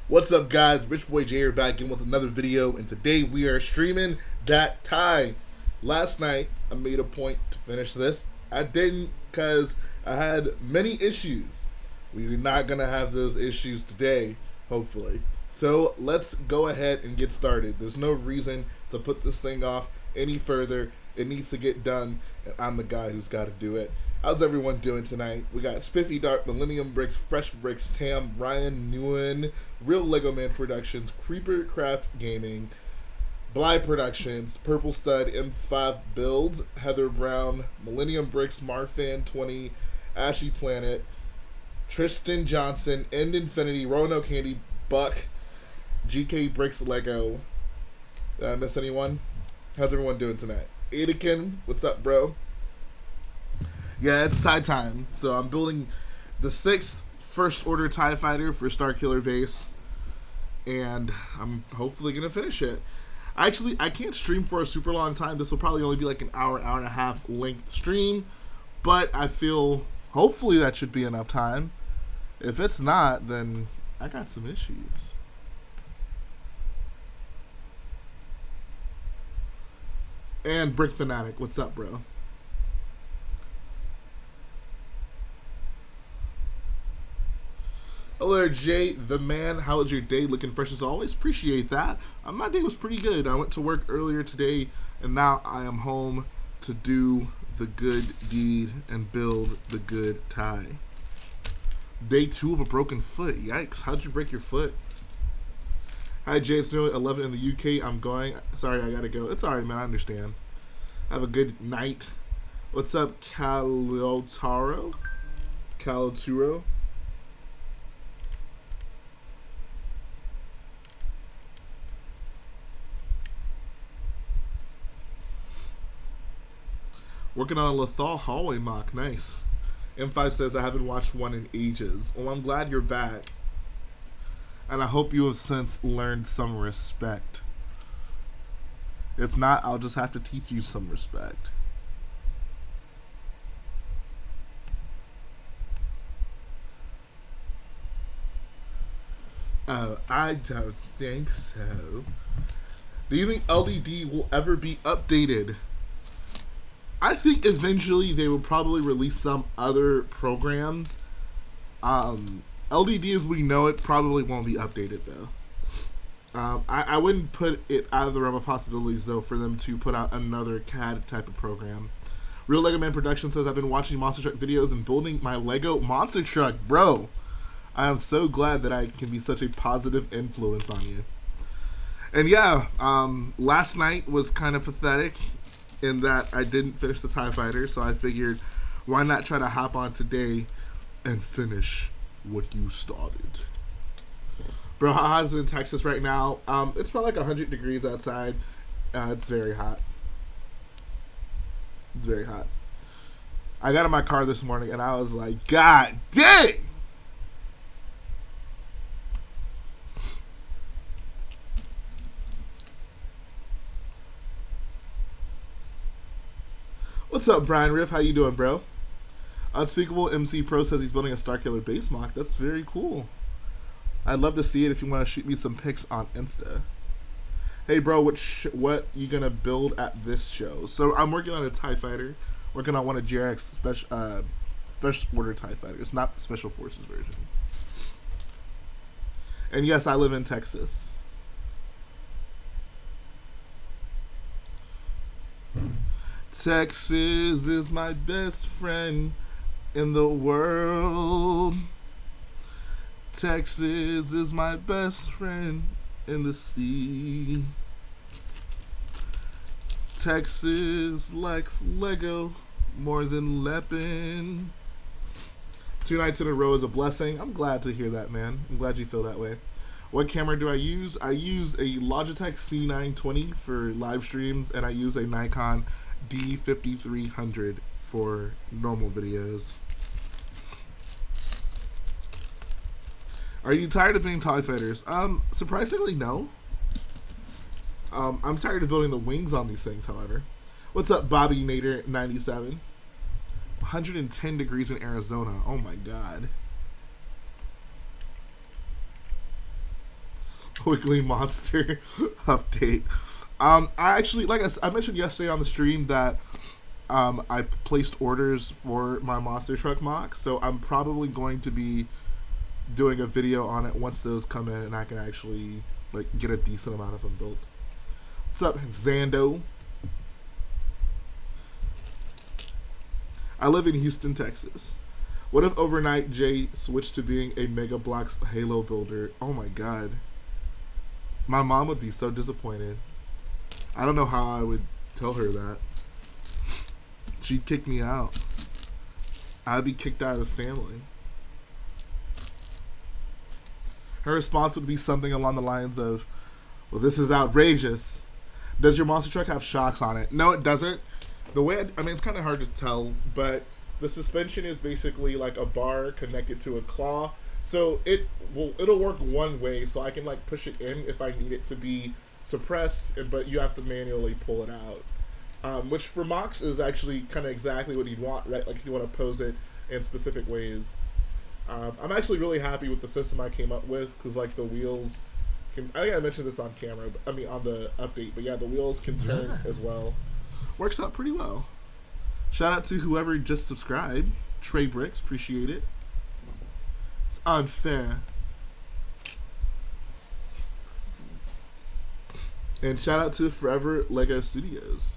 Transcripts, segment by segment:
What's up, guys? Rich Boy J here back in with another video, and today we are streaming that tie. Last night I made a point to finish this. I didn't because I had many issues. We're not gonna have those issues today, hopefully. So let's go ahead and get started. There's no reason to put this thing off any further. It needs to get done, and I'm the guy who's got to do it. How's everyone doing tonight? We got Spiffy Dark, Millennium Bricks, Fresh Bricks, Tam, Ryan Nguyen, Real Lego Man Productions, Creeper Craft Gaming, Bly Productions, Purple Stud, M5 Builds, Heather Brown, Millennium Bricks, Marfan 20, Ashy Planet, Tristan Johnson, End Infinity, Roanoke Candy, Buck, GK Bricks Lego. Did I miss anyone? How's everyone doing tonight? Adakin, what's up, bro? Yeah, it's TIE time. So I'm building the 6th First Order TIE Fighter for Starkiller Base, and I'm hopefully going to finish it. I can't stream for a super long time. This will probably only be like an hour, hour and a half length stream, but I feel hopefully that should be enough time. If it's not, then I got some issues. And BrickFanatic, what's up, bro? Hello there, Jay the man. How was your day? Looking fresh as always. Appreciate that. My day was pretty good. I went to work earlier today, and now I am home to do the good deed and build the good tie. Day 2 of a broken foot. Yikes. How'd you break your foot? Hi, Jay. It's nearly 11 in the UK. I'm going. Sorry, I gotta go. It's alright, man. I understand. Have a good night. What's up, Calotaro? Caloturo? Working on a Lethal Hallway mock. Nice. M5 says, I haven't watched one in ages. Well, I'm glad you're back. And I hope you have since learned some respect. If not, I'll just have to teach you some respect. Oh, I don't think so. Do you think LDD will ever be updated? I think eventually they will probably release some other program. LDD as we know it probably won't be updated though. I wouldn't put it out of the realm of possibilities though for them to put out another CAD type of program. Real Lego Man Productions says, I've been watching Monster Truck videos and building my Lego Monster Truck. Bro, I am so glad that I can be such a positive influence on you. And yeah, last night was kind of pathetic in that I didn't finish the TIE Fighter, so I figured why not try to hop on today and finish what you started. Bro, how hot is it in Texas right now? It's probably like 100 degrees outside. It's very hot. It's very hot. I got in my car this morning and I was like, God dang! What's up, Brian Riff? How you doing, bro? Unspeakable MC Pro says he's building a Starkiller base mock. That's very cool. I'd love to see it if you want to shoot me some pics on Insta. Hey, bro, what you gonna build at this show? So I'm working on a TIE Fighter. Working on one of JR's special order TIE Fighters, not the Special Forces version. And yes, I live in Texas. Texas is my best friend in the world. Texas is my best friend in the sea. Texas likes Lego more than Leppin. 2 nights in a row is a blessing. I'm glad to hear that, man. I'm glad you feel that way. What camera do I use? I use a Logitech C920 for live streams, and I use a Nikon D5300 for normal videos. Are you tired of being TIE Fighters? Surprisingly, no. I'm tired of building the wings on these things, however. What's up, Bobby Nader 97? 110 degrees in Arizona. Oh my god. weekly monster update. I actually, like I mentioned yesterday on the stream that I placed orders for my monster truck mock, so I'm probably going to be doing a video on it once those come in and I can actually like get a decent amount of them built. What's up, Zando? I live in Houston, Texas. What if overnight Jay switched to being a Mega Bloks Halo builder? Oh my god. My mom would be so disappointed. I don't know how I would tell her that. She'd kick me out. I'd be kicked out of the family. Her response would be something along the lines of, well, this is outrageous. Does your monster truck have shocks on it? No, it doesn't. The way, I mean, it's kind of hard to tell, but the suspension is basically like a bar connected to a claw. So it'll work one way, so I can like push it in if I need it to be suppressed, but you have to manually pull it out. Which for mocks is actually kind of exactly what you'd want, right? Like you want to pose it in specific ways. I'm actually really happy with the system I came up with, because like the wheels can, I think I mentioned this on camera, I mean on the update, but yeah, the wheels can turn as well. Works out pretty well. Shout out to whoever just subscribed. JBBRicks, appreciate it. It's unfair. And shout out to Forever Lego Studios.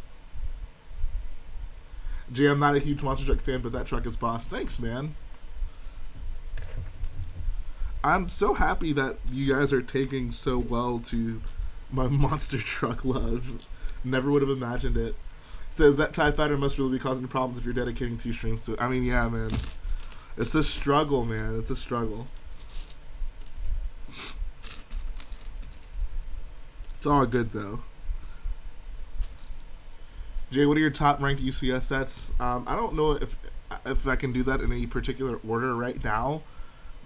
Jay, I'm not a huge monster truck fan, but that truck is boss. Thanks, man. I'm so happy that you guys are taking so well to my monster truck love. Never would have imagined it. Says that TIE Fighter must really be causing problems if you're dedicating 2 streams to it. I mean, yeah, man. It's a struggle, man. It's a struggle. It's all good, though. Jay, what are your top ranked UCS sets? I don't know if I can do that in any particular order right now.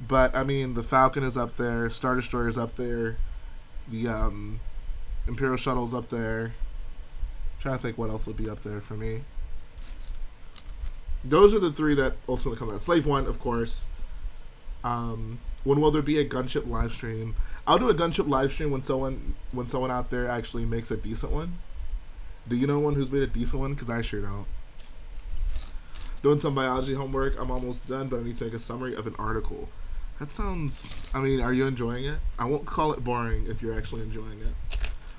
But, I mean, the Falcon is up there. Star Destroyer is up there. The Imperial Shuttle's up there. I'm trying to think what else would be up there for me. Those are the 3 that ultimately come out. Slave 1, of course. When will there be a gunship live stream? I'll do a gunship live stream when someone out there actually makes a decent one. Do you know one who's made a decent one? Because I sure don't. Doing some biology homework. I'm almost done, but I need to make a summary of an article. That sounds... I mean, are you enjoying it? I won't call it boring if you're actually enjoying it.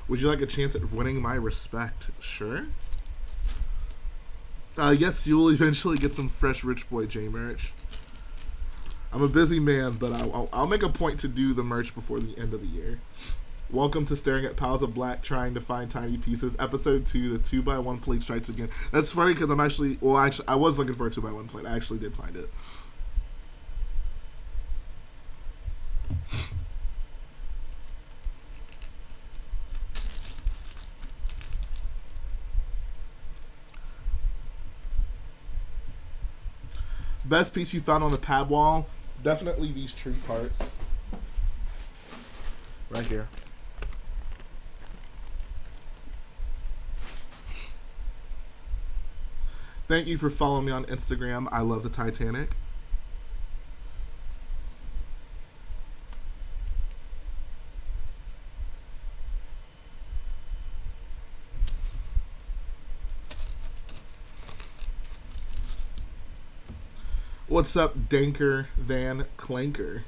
Would you like a chance at winning my respect? Sure. Yes, you will eventually get some fresh Rich Boy J merch. I'm a busy man, but I'll make a point to do the merch before the end of the year. Welcome to Staring at Piles of Black, Trying to Find Tiny Pieces. Episode 2, the 2x1 plate strikes again. That's funny because I'm actually... Well, actually, I was looking for a 2x1 plate. I actually did find it. Best piece you found on the pad wall? Definitely these tree parts. Right here. Thank you for following me on Instagram. I love the Titanic. What's up, Danker Van Clanker?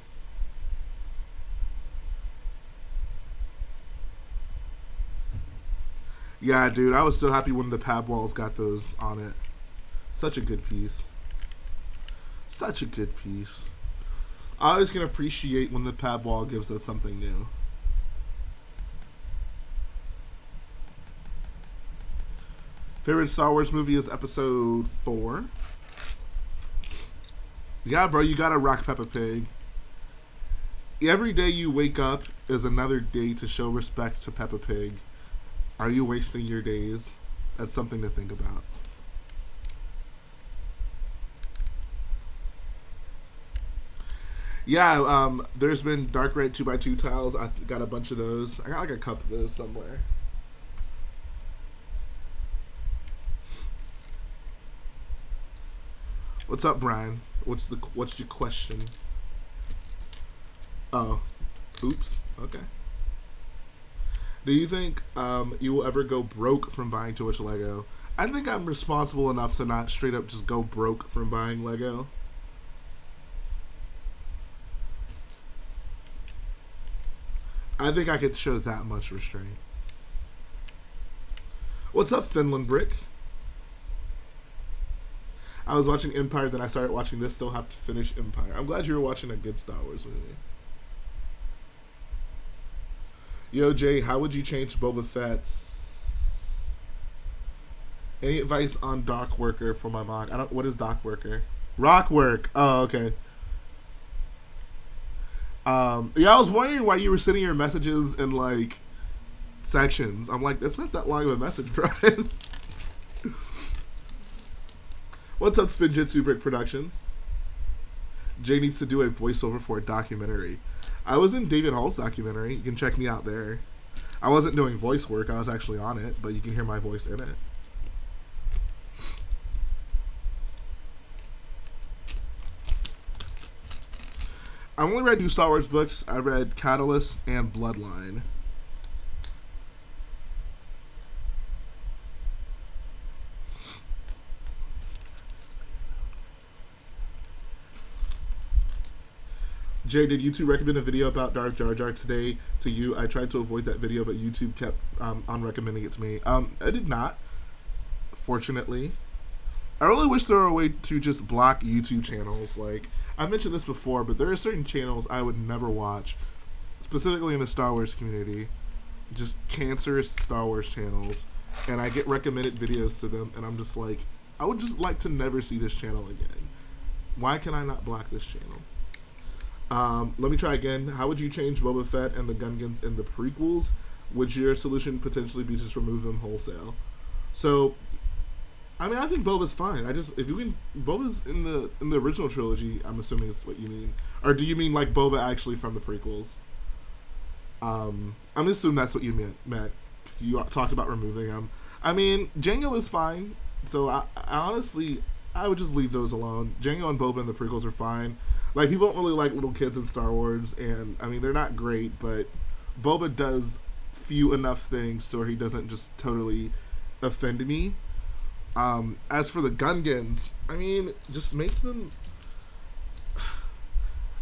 Yeah, dude, I was so happy when the pad walls got those on it. Such a good piece. Such a good piece. I always can appreciate when the pad wall gives us something new. Favorite Star Wars movie is Episode 4. Yeah, bro, you gotta rock Peppa Pig. Every day you wake up is another day to show respect to Peppa Pig. Are you wasting your days? That's something to think about. Yeah, there's been dark red 2x2 tiles. I got a bunch of those. I got like a couple of those somewhere. What's up, Brian? What's your question? Oh, oops. Okay. Do you think you will ever go broke from buying too much Lego? I think I'm responsible enough to not straight up just go broke from buying Lego. I think I could show that much restraint. What's up, Finland Brick? I was watching Empire, then I started watching this. Still have to finish Empire. I'm glad you were watching a good Star Wars movie. Yo, Jay, how would you change Boba Fett's? Any advice on dock worker for my mod? I don't. What is dock worker? Rock work. Oh, okay. Yeah, I was wondering why you were sending your messages in like sections. I'm like, that's not that long of a message, Brian. What's up, Spinjitzu Brick Productions? Jay needs to do a voiceover for a documentary. I was in David Hall's documentary. You can check me out there. I wasn't doing voice work. I was actually on it, but you can hear my voice in it. I only read 2 Star Wars books. I read Catalyst and Bloodline. Jay, did YouTube recommend a video about Darth Jar Jar today to you? I tried to avoid that video, but YouTube kept on recommending it to me. I did not, fortunately. I really wish there were a way to just block YouTube channels. Like, I mentioned this before, but there are certain channels I would never watch, specifically in the Star Wars community. Just cancerous Star Wars channels. And I get recommended videos to them, and I'm just like, I would just like to never see this channel again. Why can I not block this channel? Let me try again. How would you change Boba Fett and the Gungans in the prequels? Would your solution potentially be just remove them wholesale? So, I mean, I think Boba's fine. If you mean Boba's in the original trilogy, I'm assuming is what you mean, or do you mean like Boba actually from the prequels? I'm assuming that's what you meant because you talked about removing him. I mean, Jango is fine. So I honestly, I would just leave those alone. Jango and Boba in the prequels are fine. Like, people don't really like little kids in Star Wars, and, I mean, they're not great, but Boba does few enough things to where he doesn't just totally offend me. As for the Gungans, I mean, just make them...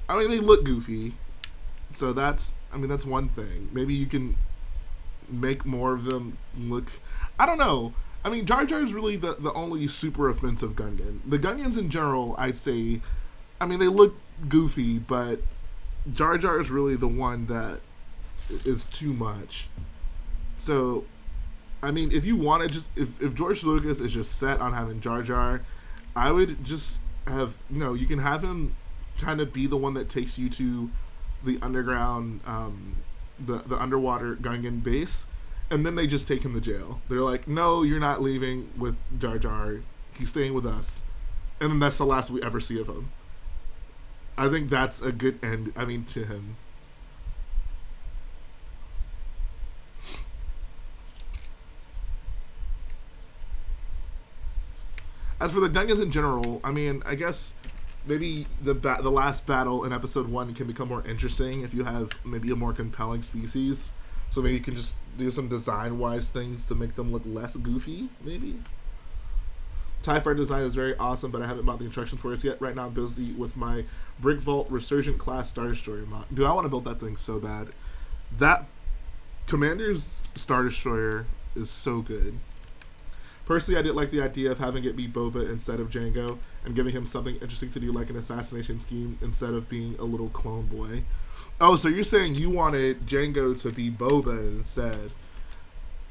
I mean, they look goofy, so that's one thing. Maybe you can make more of them look... I don't know. I mean, Jar Jar is really the only super offensive Gungan. The Gungans in general, I'd say... I mean, they look goofy, but Jar Jar is really the one that is too much. So, I mean, if you want to just... If George Lucas is just set on having Jar Jar, I would just have... you can have him kind of be the one that takes you to the underground... the underwater Gungan base, and then they just take him to jail. They're like, no, you're not leaving with Jar Jar. He's staying with us. And then that's the last we ever see of him. I think that's a good end, to him. As for the Gungans in general, I mean, I guess maybe the last battle in episode 1 can become more interesting if you have maybe a more compelling species. So maybe you can just do some design-wise things to make them look less goofy, maybe. TIE Fighter design is very awesome, but I haven't bought the instructions for it yet. Right now I'm busy with my Brick Vault Resurgent class Star Destroyer mod. Dude, I want to build that thing so bad. That Commander's Star Destroyer is so good. Personally, I did like the idea of having it be Boba instead of Jango and giving him something interesting to do, like an assassination scheme, instead of being a little clone boy. Oh, so you're saying you wanted Jango to be Boba instead.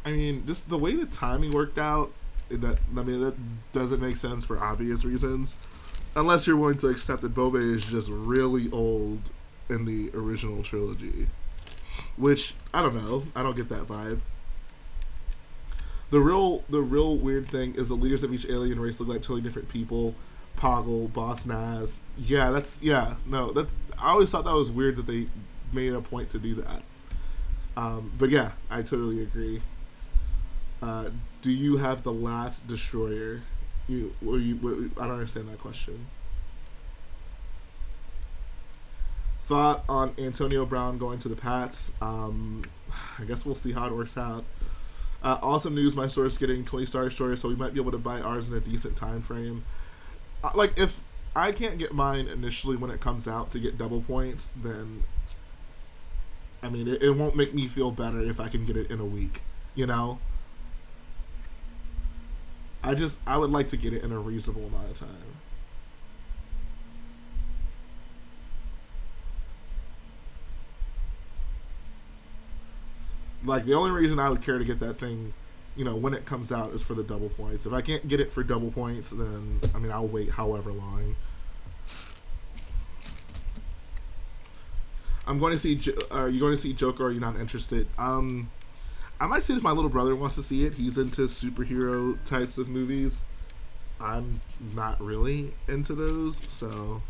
I mean, just the way the timing worked out, that doesn't make sense for obvious reasons. Unless you're willing to accept that Boba is just really old in the original trilogy. Which, I don't know. I don't get that vibe. The real weird thing is the leaders of each alien race look like totally different people. Poggle, Boss Nass. Yeah, I always thought that was weird that they made a point to do that. But yeah, I totally agree. Do you have the last destroyer? I don't understand that question. Thought on Antonio Brown going to the Pats. I guess we'll see how it works out. Awesome news, my store is getting 20-star stores, so we might be able to buy ours in a decent time frame. Like, if I can't get mine initially when it comes out to get double points, then, I mean, it won't make me feel better if I can get it in a week, you know? I would like to get it in a reasonable amount of time. Like, the only reason I would care to get that thing, you know, when it comes out is for the double points. If I can't get it for double points, then, I mean, I'll wait however long. I'm going to see, are you going to see Joker, or are you not interested? I might see it if my little brother wants to see it. He's into superhero types of movies. I'm not really into those, so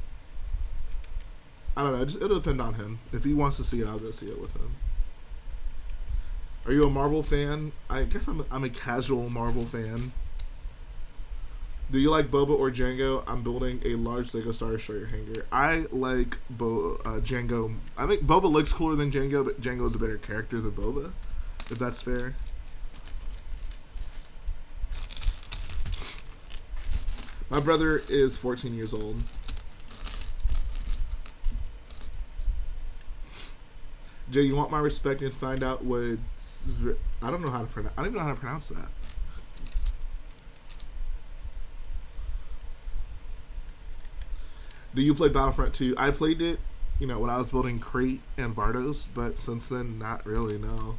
I don't know. It'll depend on him. If he wants to see it, I'll go see it with him. Are you a Marvel fan? I guess I'm a casual Marvel fan. Do you like Boba or Jango? I'm building a large Lego Star Destroyer hangar. I like Jango. I think Boba looks cooler than Jango, but Jango's a better character than Boba, if that's fair. My brother is 14 years old. Jay, you want my respect and find out what... I don't know how to pronounce... I don't even know how to pronounce that. Do you play Battlefront 2? I played it, you know, when I was building Crate and Vardos, but since then, not really, no.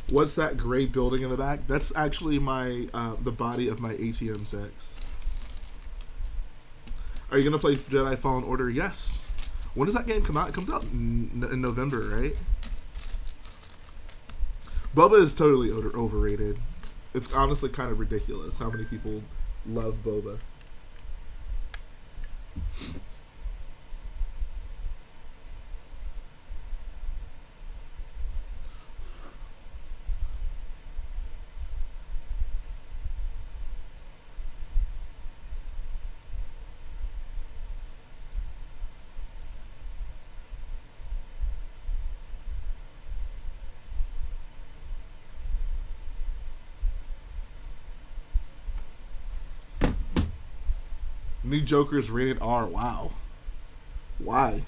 What's that gray building in the back? That's actually my the body of my ATM 6. Are you gonna play Jedi Fallen Order? Yes. When does that game come out? It comes out in November, right? Boba is totally overrated. It's honestly kind of ridiculous how many people love Boba. New Joker's rated R. Wow. Why?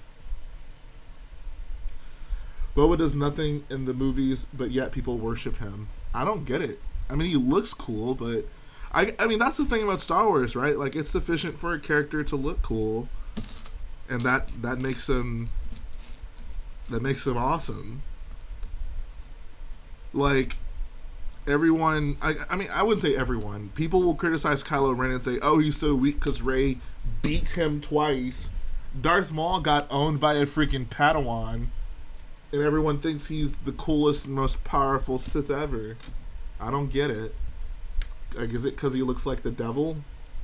Boba does nothing in the movies, but yet people worship him. I don't get it. I mean, he looks cool, but... I mean, that's the thing about Star Wars, right? Like, it's sufficient for a character to look cool. And that makes him... That makes him awesome. Like... Everyone, I mean, I wouldn't say everyone. People will criticize Kylo Ren and say, oh, he's so weak because Rey beat him twice. Darth Maul got owned by a freaking Padawan. And everyone thinks he's the coolest and most powerful Sith ever. I don't get it. Like, is it because he looks like the devil?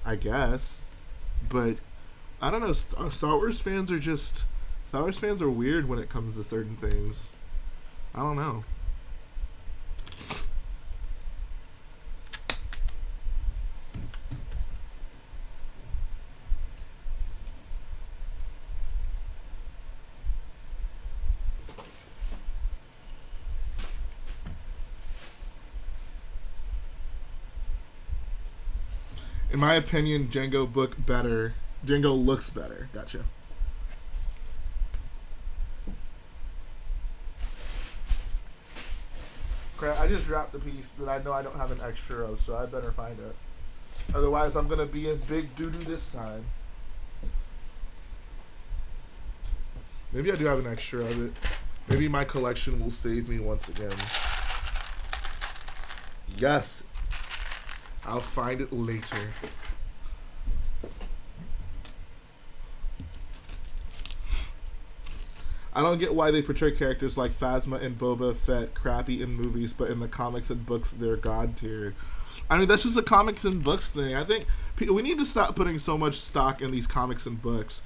I guess. But, I don't know. Star Wars fans are just... Star Wars fans are weird when it comes to certain things. I don't know. In my opinion, Jango looks better. Gotcha. Crap, I just dropped the piece that I know I don't have an extra of, so I better find it. Otherwise, I'm going to be in big doo-doo this time. Maybe I do have an extra of it. Maybe my collection will save me once again. Yes. I'll find it later. I don't get why they portray characters like Phasma and Boba Fett crappy in movies, but in the comics and books, they're god tier. I mean, that's just a comics and books thing. I think we need to stop putting so much stock in these comics and books.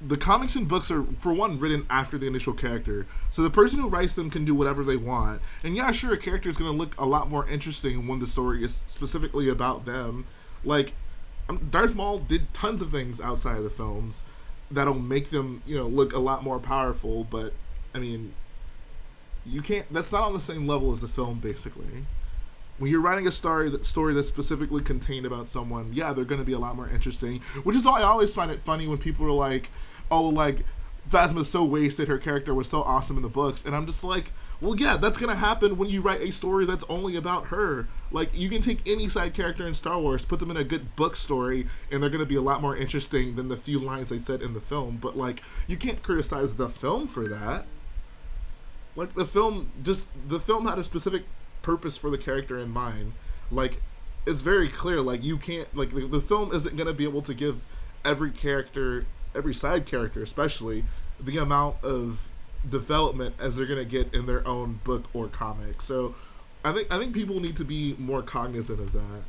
the comics and books are, for one, written after the initial character. So the person who writes them can do whatever they want. And yeah, sure, a character is going to look a lot more interesting when the story is specifically about them. Like, Darth Maul did tons of things outside of the films that'll make them, look a lot more powerful. But, I mean, you can't, that's not on the same level as the film, basically. When you're writing a story that's specifically contained about someone, yeah, they're going to be a lot more interesting. Which is why I always find it funny when people are like, oh, like, Phasma's so wasted, her character was so awesome in the books. And I'm just like, well, yeah, that's going to happen when you write a story that's only about her. Like, you can take any side character in Star Wars, put them in a good book story, and they're going to be a lot more interesting than the few lines they said in the film. But, like, you can't criticize the film for that. Like, the film had a specific purpose for the character in mind. Like, it's very clear, like, you can't, like, the film isn't going to be able to give every character, every side character especially, the amount of development as they're going to get in their own book or comic. So I think people need to be more cognizant of that.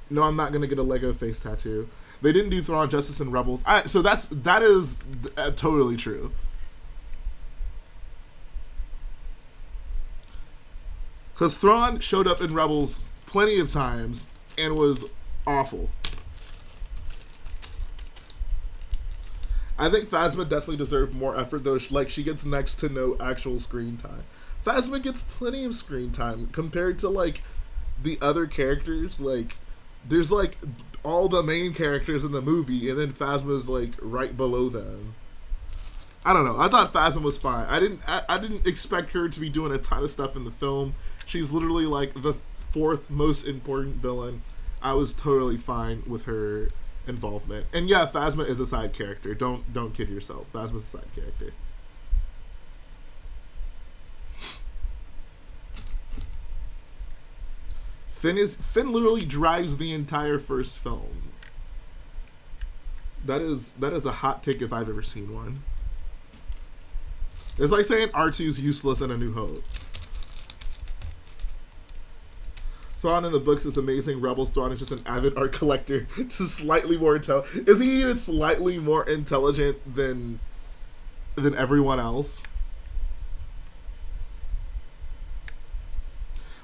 No, I'm not going to get a Lego face tattoo. They didn't do Thrawn, Justice, and Rebels. So that is totally true. Because Thrawn showed up in Rebels plenty of times and was awful. I think Phasma definitely deserved more effort, though. Like, she gets next to no actual screen time. Phasma gets plenty of screen time compared to, like, the other characters. Like, there's, like, all the main characters in the movie, and then Phasma's, like, right below them. I don't know. I thought Phasma was fine. I didn't expect her to be doing a ton of stuff in the film. She's literally, like, the fourth most important villain. I was totally fine with her involvement. And yeah, Phasma is a side character. Don't kid yourself. Phasma's a side character. Finn literally drives the entire first film. That is a hot take if I've ever seen one. It's like saying R2's useless in A New Hope. Thrawn in the books is amazing. Rebels, Thrawn is just an avid art collector. Just slightly more intelligent. Is he even slightly more intelligent than everyone else?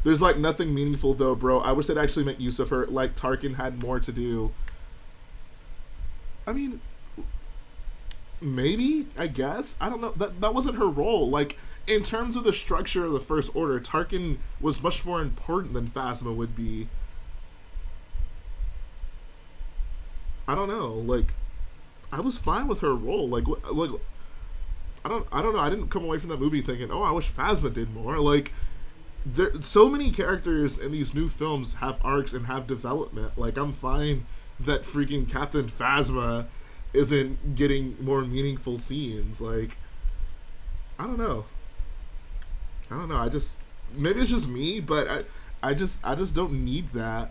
There's, like, nothing meaningful, though, bro. I wish they'd actually make use of her. Like, Tarkin had more to do. I mean, maybe, I guess. I don't know. That wasn't her role. Like, in terms of the structure of the First Order, Tarkin was much more important than Phasma would be. I don't know. Like, I was fine with her role. Like I don't know. I didn't come away from that movie thinking, oh, I wish Phasma did more. Like, so many characters in these new films have arcs and have development. Like, I'm fine that freaking Captain Phasma isn't getting more meaningful scenes. Like, I don't know. Maybe it's just me, but I just don't need that.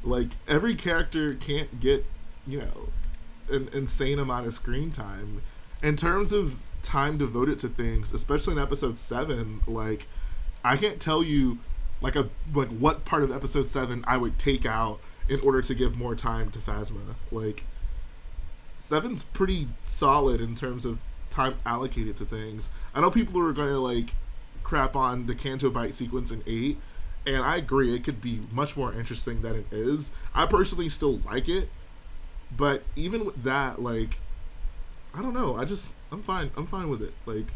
Like, every character can't get, an insane amount of screen time. In terms of time devoted to things, especially in episode 7, like, I can't tell you like what part of episode 7 I would take out in order to give more time to Phasma. Like, 7's pretty solid in terms of time allocated to things. I know people are going to, like, crap on the Canto Bite sequence in 8, and I agree, it could be much more interesting than it is. I personally still like it, but even with that, like, I don't know, I'm fine with it. Like,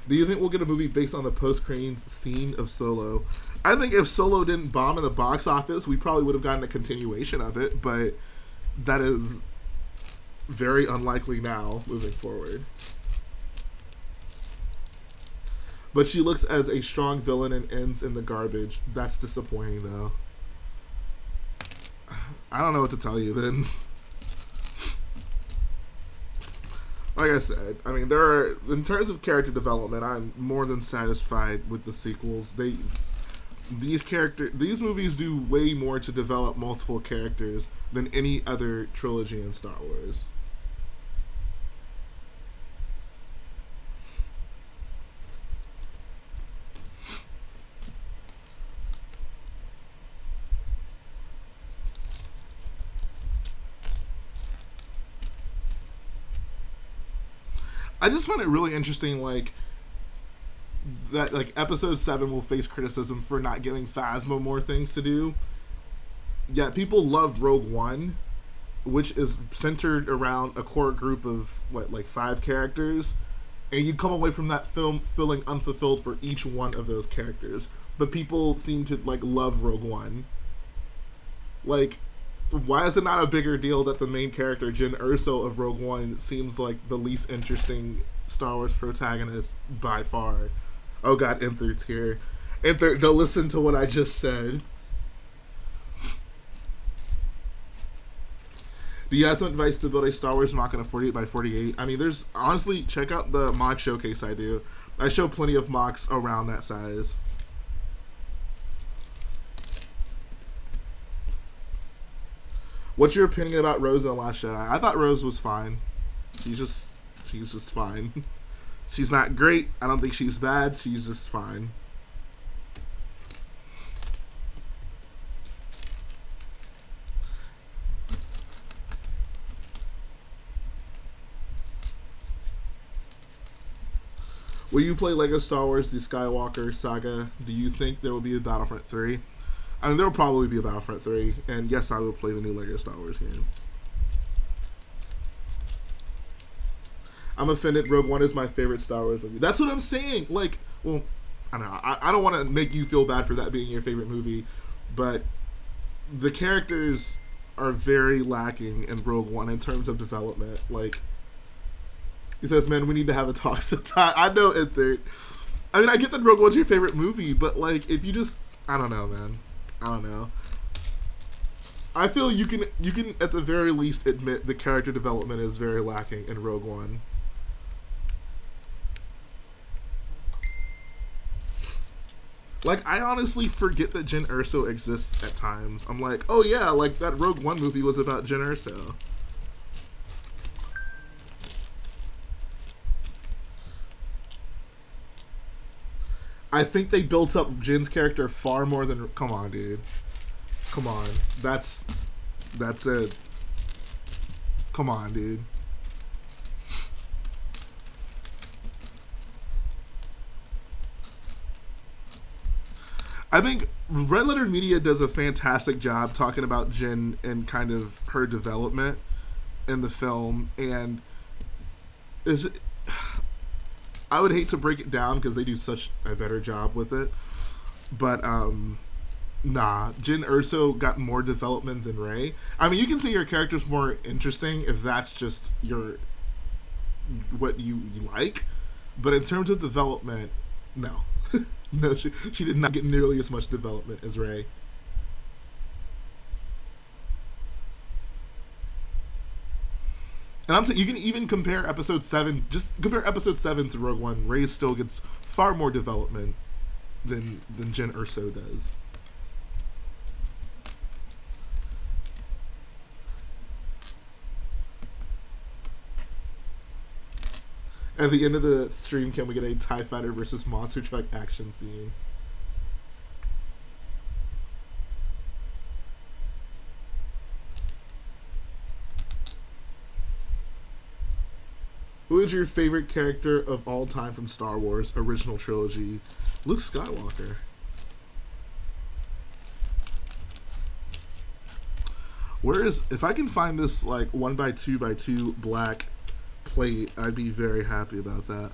do you think we'll get a movie based on the post-credits scene of Solo? I think if Solo didn't bomb in the box office, we probably would have gotten a continuation of it, but that is very unlikely now, moving forward. But she looks as a strong villain and ends in the garbage. That's disappointing, though. I don't know what to tell you, then. Like I said, I mean, in terms of character development, I'm more than satisfied with the sequels. These movies do way more to develop multiple characters than any other trilogy in Star Wars. I just find it really interesting, like, that, like, episode 7 will face criticism for not giving Phasma more things to do. Yet people love Rogue One, which is centered around a core group of, what, like 5 characters, and you come away from that film feeling unfulfilled for each one of those characters. But people seem to, like, love Rogue One. Like, why is it not a bigger deal that the main character, Jyn Erso of Rogue One, seems like the least interesting Star Wars protagonist by far? Oh god, Enther's here. Enther, go listen to what I just said. Do you have some advice to build a Star Wars Machina 48x48? I mean, there's, honestly, check out the mock showcase I do. I show plenty of mocks around that size. What's your opinion about Rose in The Last Jedi? I thought Rose was fine. She's just fine. She's not great. I don't think she's bad. She's just fine. Will you play Lego Star Wars The Skywalker Saga? Do you think there will be a Battlefront 3? I mean, there will probably be a Battlefront 3, and yes, I will play the new Lego Star Wars game. I'm offended. Rogue One is my favorite Star Wars movie. That's what I'm saying. Like, well, I don't know. I don't want to make you feel bad for that being your favorite movie, but the characters are very lacking in Rogue One in terms of development. Like, he says, man, we need to have a talk sometime. I know it. I mean, I get that Rogue One's your favorite movie, but, like, if you just, I don't know, man. I don't know. I feel you can at the very least admit the character development is very lacking in Rogue One. Like, I honestly forget that Jyn Erso exists at times. I'm like, oh yeah, like that Rogue One movie was about Jyn Erso. I think they built up Jin's character far more than... Come on, dude. Come on. That's it. Come on, dude. I think Red Letter Media does a fantastic job talking about Jyn and kind of her development in the film, and I would hate to break it down because they do such a better job with it, but nah, Jyn Erso got more development than Rey. I mean, you can say your character's more interesting if that's just what you like, but in terms of development, no. No, she did not get nearly as much development as Rey. And I'm saying you can even compare episode 7, just compare episode 7 to Rogue One. Rey still gets far more development than Jyn Erso does. At the end of the stream, can we get a TIE Fighter versus Monster Truck action scene? Who is your favorite character of all time from Star Wars original trilogy? Luke Skywalker. Where is... If I can find this, like, 1x2x2 black plate, I'd be very happy about that.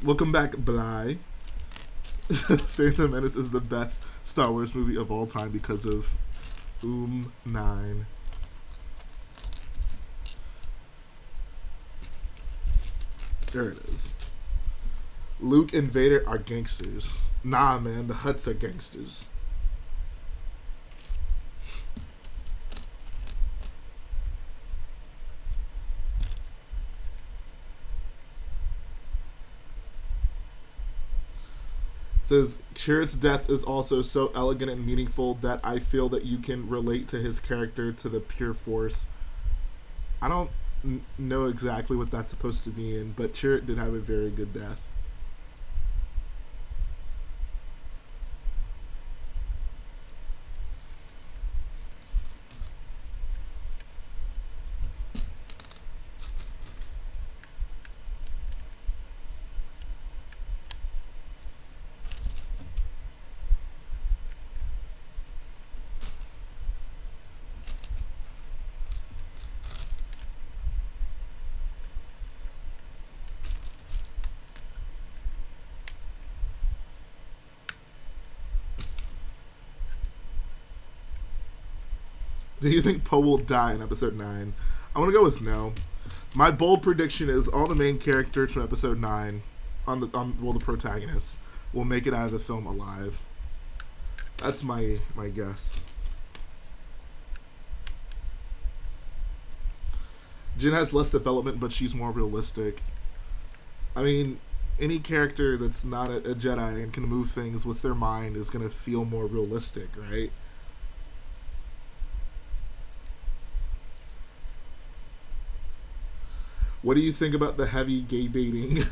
Welcome back, Bly. Phantom Menace is the best Star Wars movie of all time because of 9. There it is. Luke and Vader are gangsters. Nah, man, the Hutts are gangsters. Says, Chirrut's death is also so elegant and meaningful that I feel that you can relate to his character to the pure force. I don't know exactly what that's supposed to mean, but Chirrut did have a very good death. Do you think Poe will die in episode 9? I'm gonna go with no. My bold prediction is all the main characters from episode 9, the protagonists, will make it out of the film alive. That's my guess. Jyn has less development, but she's more realistic. I mean, any character that's not a Jedi and can move things with their mind is gonna feel more realistic, right? What do you think about the heavy gay baiting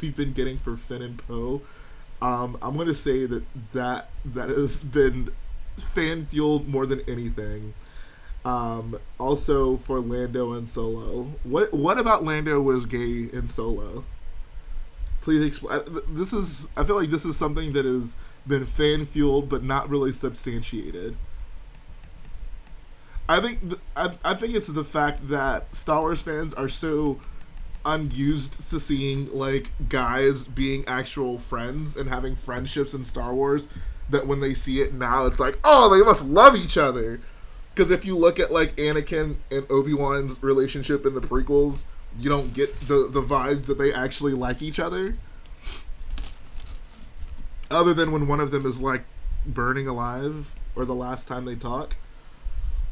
we've been getting for Finn and Poe? I'm going to say that has been fan-fueled more than anything. Also for Lando and Solo. What about Lando was gay in Solo? Please explain. I feel like this is something that has been fan-fueled but not really substantiated. I think it's the fact that Star Wars fans are so unused to seeing like guys being actual friends and having friendships in Star Wars that when they see it now, it's like, oh, they must love each other. Because if you look at like Anakin and Obi-Wan's relationship in the prequels, you don't get the vibes that they actually like each other. Other than when one of them is like burning alive or the last time they talk.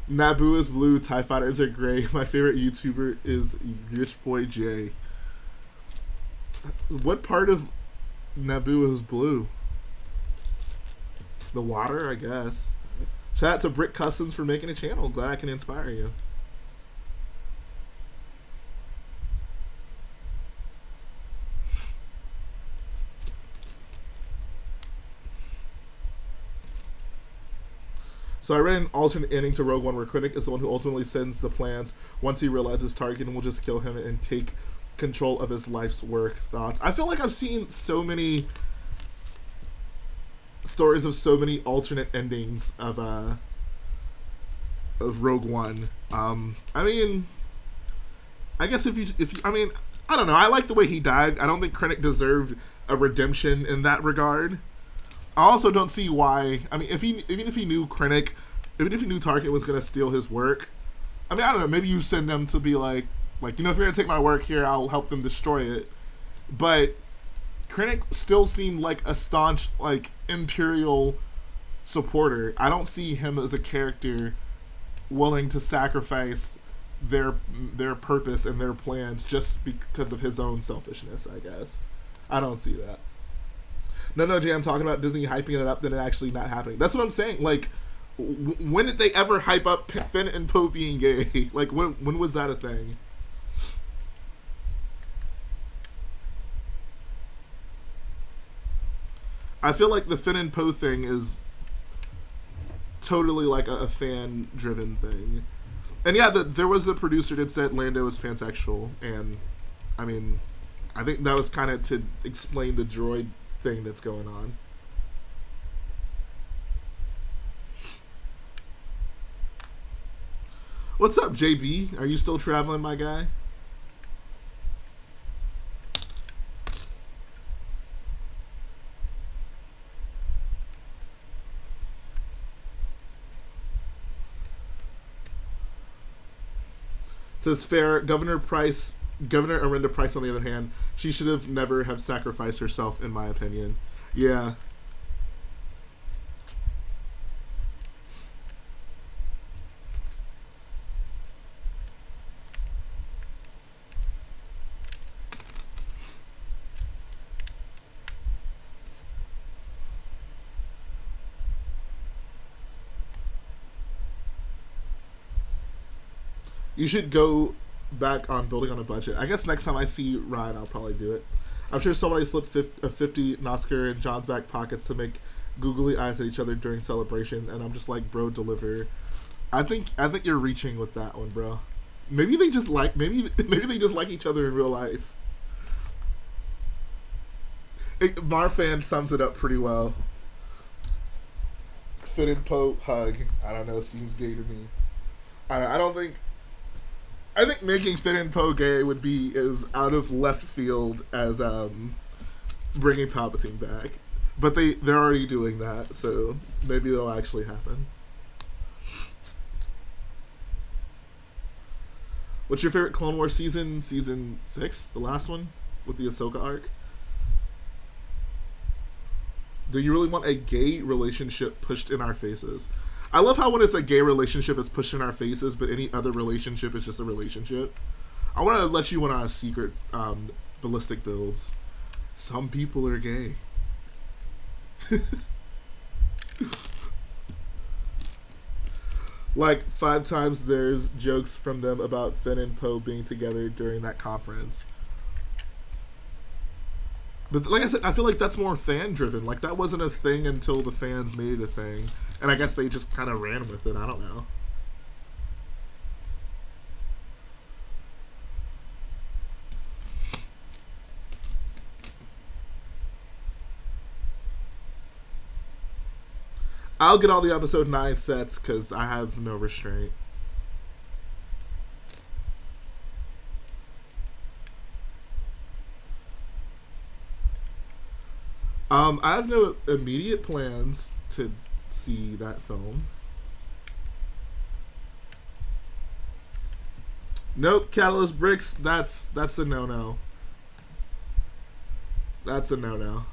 Naboo is blue, TIE fighters are gray. My favorite YouTuber is Rich Boy J. What part of Naboo is blue? The water, I guess. Shout out to Brick Customs for making a channel. Glad I can inspire you. So I read an alternate ending to Rogue One where Krennic is the one who ultimately sends the plans once he realizes Tarkin will just kill him and take control of his life's work. Thoughts? I feel like I've seen so many stories of so many alternate endings of Rogue One. I mean, I guess if you, I mean, I don't know. I like the way he died. I don't think Krennic deserved a redemption in that regard. I also don't see why. I mean, even if he knew Krennic, even if he knew Tarkin was gonna steal his work, I mean, I don't know. Maybe you send them to be like you know, if you're gonna take my work here, I'll help them destroy it. But Krennic still seemed like a staunch like Imperial supporter. I don't see him as a character willing to sacrifice their purpose and their plans just because of his own selfishness. I guess I don't see that. No, Jay, I'm talking about Disney hyping it up than it actually not happening. That's what I'm saying. Like, when did they ever hype up Finn and Poe being gay? Like, when was that a thing? I feel like the Finn and Poe thing is totally like a fan-driven thing. And yeah, there was the producer that said Lando was pansexual, and I mean, I think that was kind of to explain the droid thing that's going on. What's up, JB? Are you still traveling, my guy? Says fair. Governor Arinda Price, on the other hand, she should have never have sacrificed herself, in my opinion. Yeah. You should go back on building on a budget. I guess next time I see Ryan, I'll probably do it. I'm sure somebody slipped a 50 Nosker in John's back pockets to make googly eyes at each other during celebration, and I'm just like, bro, deliver. I think you're reaching with that one, bro. Maybe they just like they just like each other in real life. Marfan sums it up pretty well. Finn and Poe hug. I don't know. Seems gay to me. I think making Finn and Poe gay would be as out of left field as bringing Palpatine back. But they're already doing that, so maybe it'll actually happen. What's your favorite Clone Wars season? Season 6, the last one with the Ahsoka arc. Do you really want a gay relationship pushed in our faces? I love how when it's a gay relationship, it's pushed in our faces, but any other relationship is just a relationship. I want to let you in on a secret, ballistic builds. Some people are gay. Like 5 times there's jokes from them about Finn and Poe being together during that conference. But like I said, I feel like that's more fan driven. Like that wasn't a thing until the fans made it a thing. And I guess they just kind of ran with it. I don't know. I'll get all the episode 9 sets because I have no restraint. I have no immediate plans to see that film. Nope, Catalyst Bricks, that's a no-no. That's a no-no.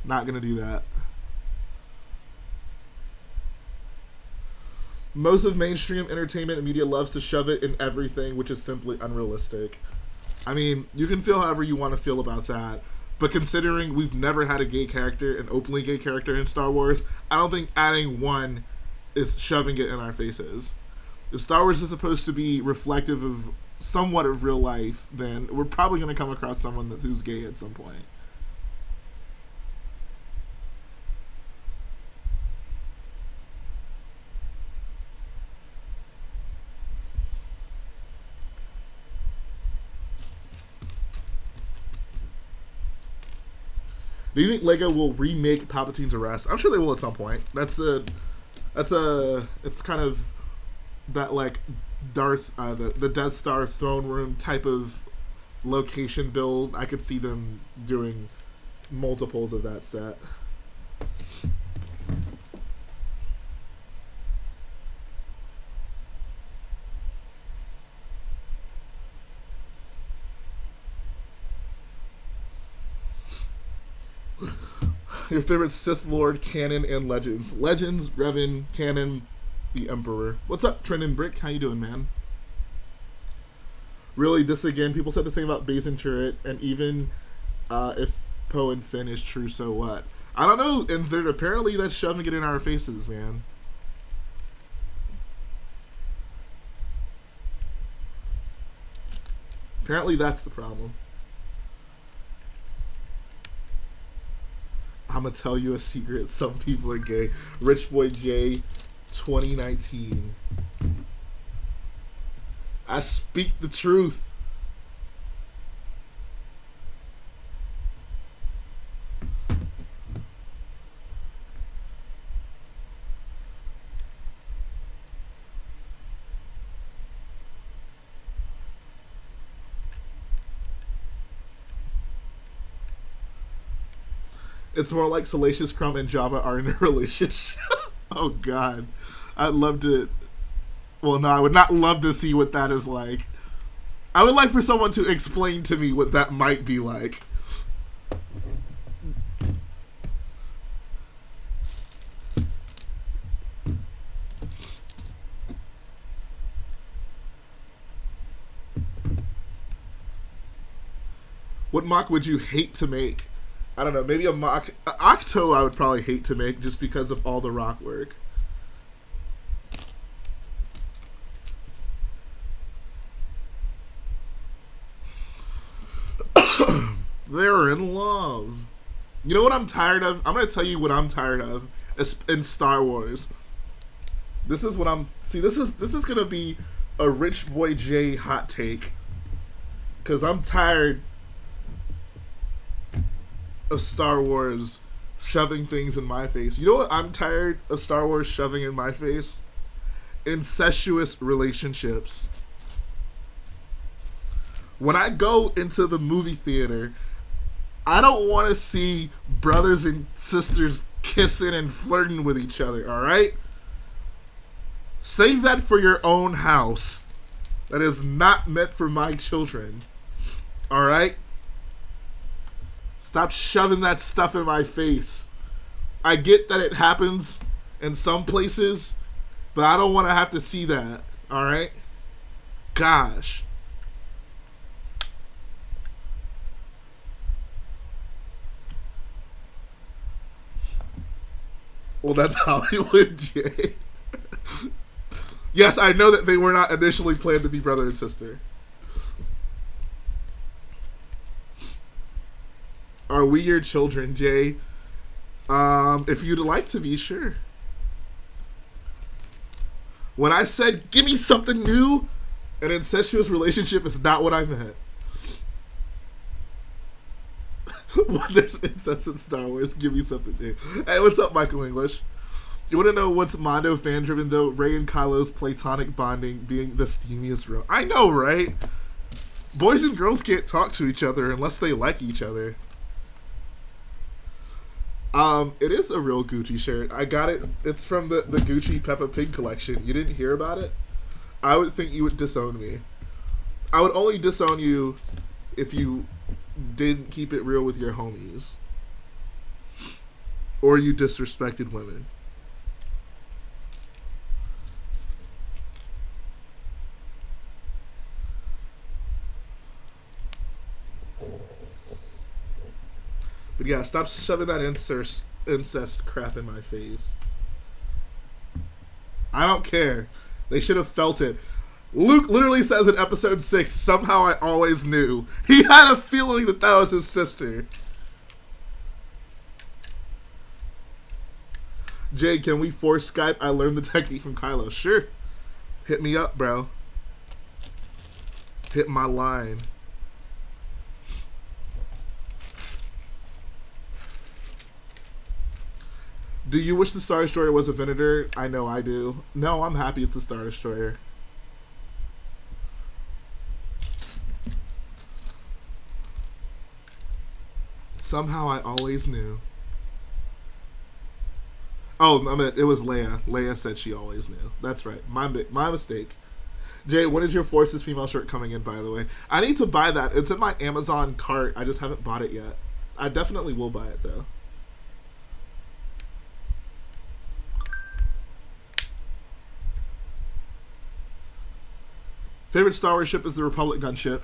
Not gonna do that. Most of mainstream entertainment and media loves to shove it in everything, which is simply unrealistic. I mean, you can feel however you want to feel about that, but considering we've never had a gay character, an openly gay character in Star Wars, I don't think adding one is shoving it in our faces. If Star Wars is supposed to be reflective of somewhat of real life, then we're probably going to come across someone who's gay at some point. Do you think Lego will remake Palpatine's arrest? I'm sure they will at some point. It's kind of that like Darth, the Death Star throne room type of location build. I could see them doing multiples of that set. Your favorite Sith Lord, canon, and legends. Legends, Revan, canon, the Emperor. What's up, Trend and Brick? How you doing, man? Really, this again, people said the same about Baze and Chirrut, and even if Poe and Finn is true, so what? I don't know, and apparently that's shoving it in our faces, man. Apparently that's the problem. I'm gonna tell you a secret. Some people are gay. Rich Boy J, 2019. I speak the truth. It's more like Salacious Crumb and Jabba are in a relationship. Oh, God. I'd love to... Well, no, I would not love to see what that is like. I would like for someone to explain to me what that might be like. What mock would you hate to make? I don't know, maybe a mock... Octo I would probably hate to make just because of all the rock work. They're in love. You know what I'm tired of? I'm going to tell you what I'm tired of in Star Wars. This is what I'm... See, this is going to be a Rich Boy J hot take. Because I'm tired of Star Wars shoving things in my face. You know what I'm tired of Star Wars shoving in my face? Incestuous relationships. When I go into the movie theater, I don't want to see brothers and sisters kissing and flirting with each other, alright? Save that for your own house. That is not meant for my children. Alright? Stop shoving that stuff in my face. I get that it happens in some places, but I don't want to have to see that. Alright? Gosh. Well, that's Hollywood, Jay. Yes, I know that they were not initially planned to be brother and sister. Are we your children, Jay? If you'd like to be, sure. When I said, give me something new, an incestuous relationship is not what I meant. When there's incest in Star Wars, give me something new. Hey, what's up, Michael English? You want to know what's Mondo fan-driven, though? Rey and Kylo's platonic bonding being the steamiest real. I know, right? Boys and girls can't talk to each other unless they like each other. It is a real Gucci shirt. I got it. It's from the Gucci Peppa Pig collection. You didn't hear about it? I would think you would disown me. I would only disown you if you didn't keep it real with your homies. Or you disrespected women. But yeah, stop shoving that incest crap in my face. I don't care. They should have felt it. Luke literally says in episode 6, somehow I always knew. He had a feeling that that was his sister. Jay, can we force Skype? I learned the technique from Kylo. Sure. Hit me up, bro. Hit my line. Do you wish the Star Destroyer was a Venator? I know I do. No, I'm happy it's the Star Destroyer. Somehow I always knew. Oh, I mean, it was Leia. Leia said she always knew. That's right. My mistake. Jay, when is your Forces female shirt coming in, by the way? I need to buy that. It's in my Amazon cart. I just haven't bought it yet. I definitely will buy it, though. Favorite Star Wars ship is the Republic gunship.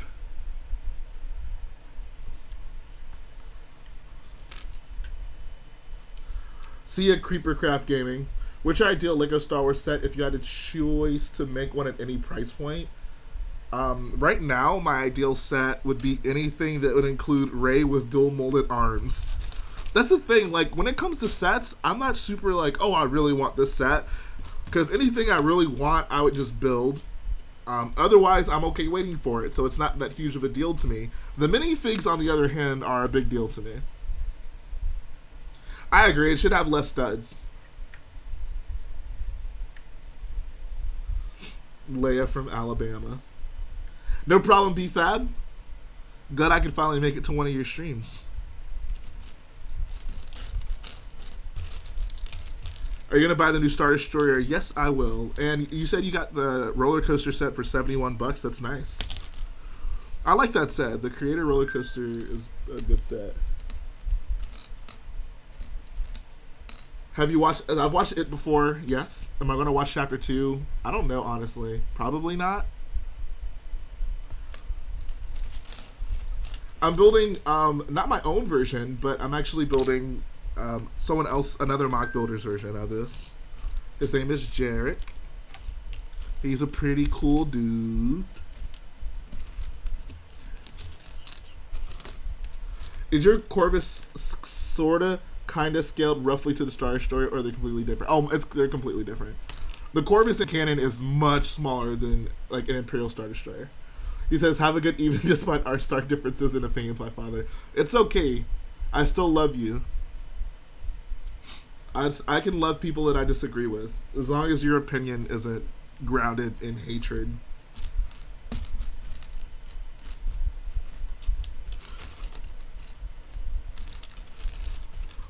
See ya, Creepercraft Gaming. Which ideal Lego Star Wars set if you had a choice to make one at any price point? Right now, my ideal set would be anything that would include Rey with dual molded arms. That's the thing, like, when it comes to sets, I'm not super like, oh, I really want this set. Because anything I really want, I would just build. Otherwise, I'm okay waiting for it, so it's not that huge of a deal to me. The minifigs, on the other hand, are a big deal to me. I agree, it should have less studs. Leia from Alabama. No problem, B-Fab. Glad I could finally make it to one of your streams. Are you going to buy the new Star Destroyer? Yes, I will. And you said you got the roller coaster set for 71 bucks. That's nice. I like that set. The Creator roller coaster is a good set. Have you watched? I've watched it before. Yes. Am I going to watch Chapter 2? I don't know, honestly. Probably not. I'm building, not my own version, but I'm actually building someone else, another mock builder's version of this. His name is Jarek. He's a pretty cool dude. Is your Corvus sorta kinda scaled roughly to the Star Destroyer, or are they completely different? Oh, they're completely different. The Corvus in canon is much smaller than like an Imperial Star Destroyer. He says, have a good evening despite our stark differences in opinions, my father. It's okay. I still love you. I can love people that I disagree with, as long as your opinion isn't grounded in hatred.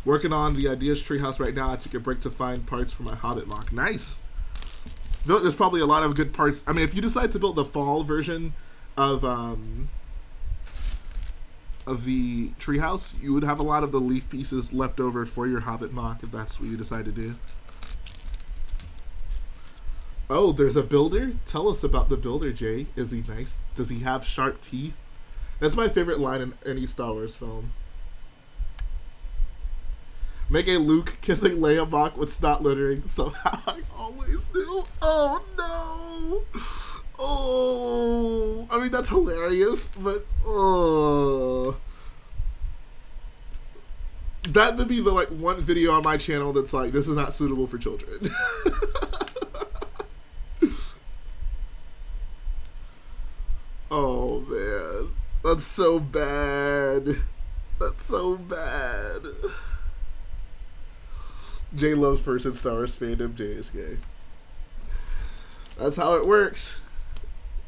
Working on the Ideas Treehouse right now. I took a break to find parts for my Hobbit mock. Nice. feel like there's probably a lot of good parts. I mean, if you decide to build the fall version of the treehouse, you would have a lot of the leaf pieces left over for your Hobbit mock if that's what you decide to do. Oh, there's a builder? Tell us about the builder, Jay. Is he nice? Does he have sharp teeth? That's my favorite line in any Star Wars film. Make a Luke kissing Leia mock with snot littering. Somehow I always do. Oh no! Oh, I mean that's hilarious, but oh, that would be the like one video on my channel that's like this is not suitable for children. Oh man, that's so bad. That's so bad. Jay loves person Star Wars fandom. Jay is gay. That's how it works.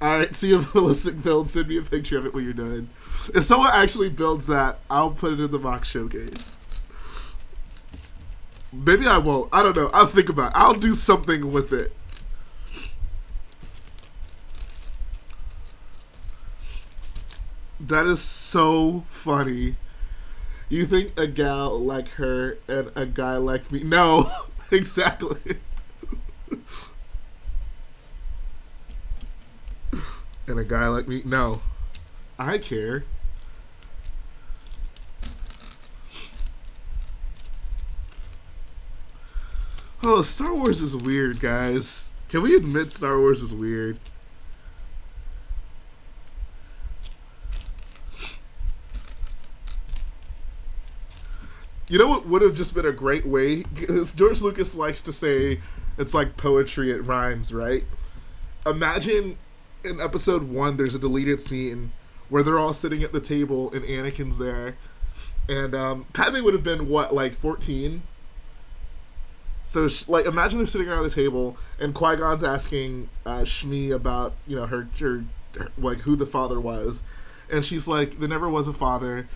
Alright, see a realistic build. Send me a picture of it when you're done. If someone actually builds that, I'll put it in the mock showcase. Maybe I won't. I don't know. I'll think about it. I'll do something with it. That is so funny. You think a gal like her and a guy like me? No, exactly. And a guy like me? No. I care. Oh, Star Wars is weird, guys. Can we admit Star Wars is weird? You know what would have just been a great way? Because George Lucas likes to say it's like poetry, it rhymes, right? Imagine in episode 1 there's a deleted scene where they're all sitting at the table and Anakin's there. And Padme would have been, what, like 14? So, like, imagine they're sitting around the table and Qui-Gon's asking Shmi about, you know, her, like, who the father was. And she's like, there never was a father.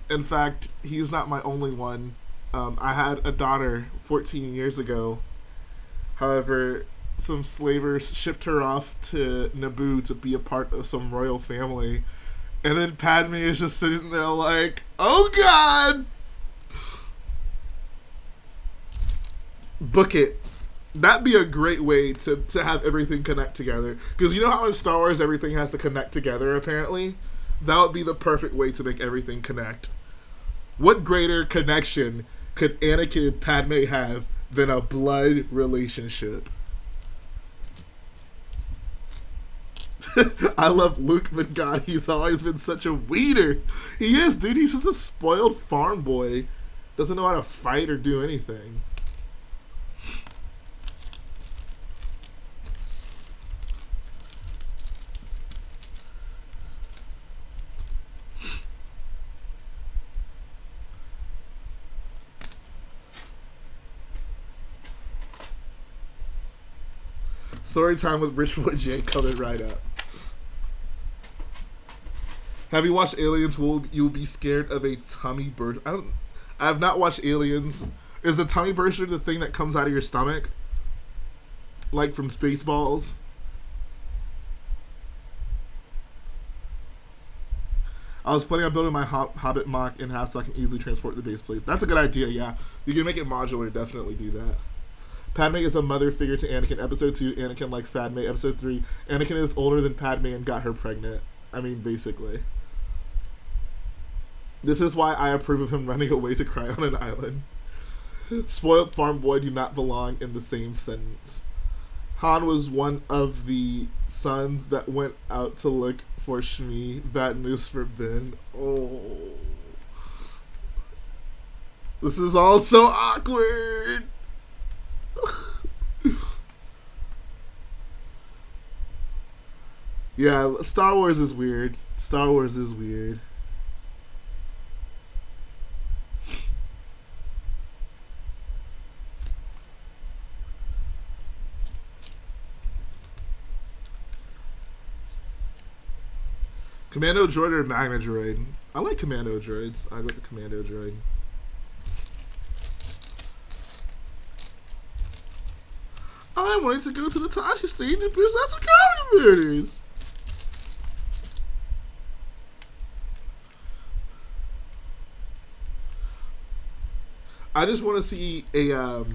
In fact, he's not my only one. I had a daughter 14 years ago. However, some slavers shipped her off to Naboo to be a part of some royal family. And then Padme is just sitting there like, oh God! Book it. That'd be a great way to have everything connect together. Because you know how in Star Wars everything has to connect together, apparently? That would be the perfect way to make everything connect. What greater connection could Anakin and Padme have than a blood relationship? I love Luke, but God, he's always been such a weeder. He is, dude. He's just a spoiled farm boy. Doesn't know how to fight or do anything. Story time with Richwood J coming right up. Have you watched Aliens? Will you be scared of a tummy burst? I have not watched Aliens. Is the tummy burster the thing that comes out of your stomach? Like from Spaceballs? I was planning on building my Hobbit mock in half so I can easily transport the base plate. That's a good idea, yeah. You can make it modular, definitely do that. Padme is a mother figure to Anakin. Episode 2, Anakin likes Padme. Episode 3, Anakin is older than Padme and got her pregnant. I mean, basically. This is why I approve of him running away to cry on an island. Spoiled farm boy do not belong in the same sentence. Han was one of the sons that went out to look for Shmi. Bad news for Ben. Oh. This is all so awkward. Yeah, Star Wars is weird. Star Wars is weird. Commando droid or Magna droid? I like commando droids. I go with the commando droid. time wanting to go to the Tashi stage and possess some comedy communities. I just want to see a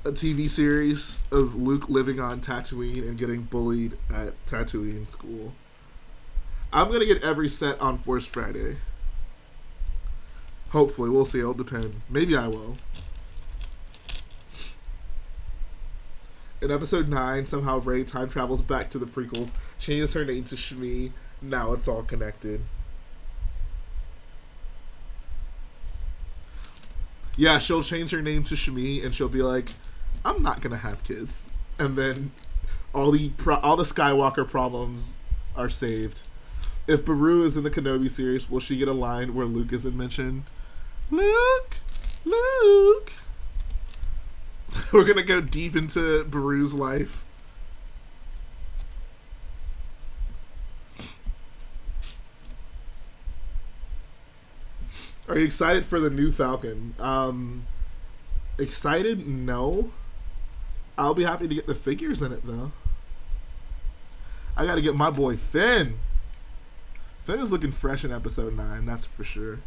TV series of Luke living on Tatooine and getting bullied at Tatooine school. I'm going to get every set on Force Friday. Hopefully. We'll see. It'll depend. Maybe I will. In episode 9, somehow Rey time travels back to the prequels, changes her name to Shmi. Now it's all connected. Yeah, she'll change her name to Shmi, and she'll be like, I'm not going to have kids. And then all the Skywalker problems are saved. If Beru is in the Kenobi series, will she get a line where Luke isn't mentioned? Luke! Luke! We're going to go deep into Beru's life. Are you excited for the new Falcon? Excited? No. I'll be happy to get the figures in it, though. I got to get my boy Finn. Finn is looking fresh in episode 9, that's for sure.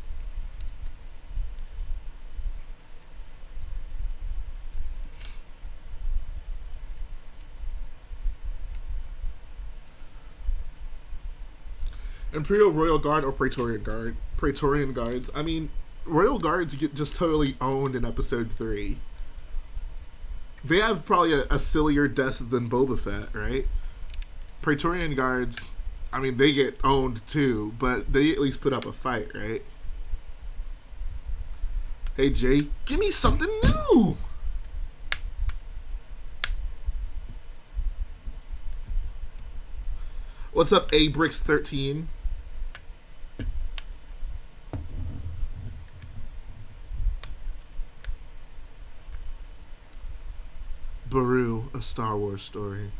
Imperial Royal Guard or Praetorian Guard? Praetorian Guards. I mean, Royal Guards get just totally owned in episode 3. They have probably a sillier death than Boba Fett, right? Praetorian Guards, I mean, they get owned too, but they at least put up a fight, right? Hey, Jay, give me something new! What's up, JBBricks13? Beru, a Star Wars story.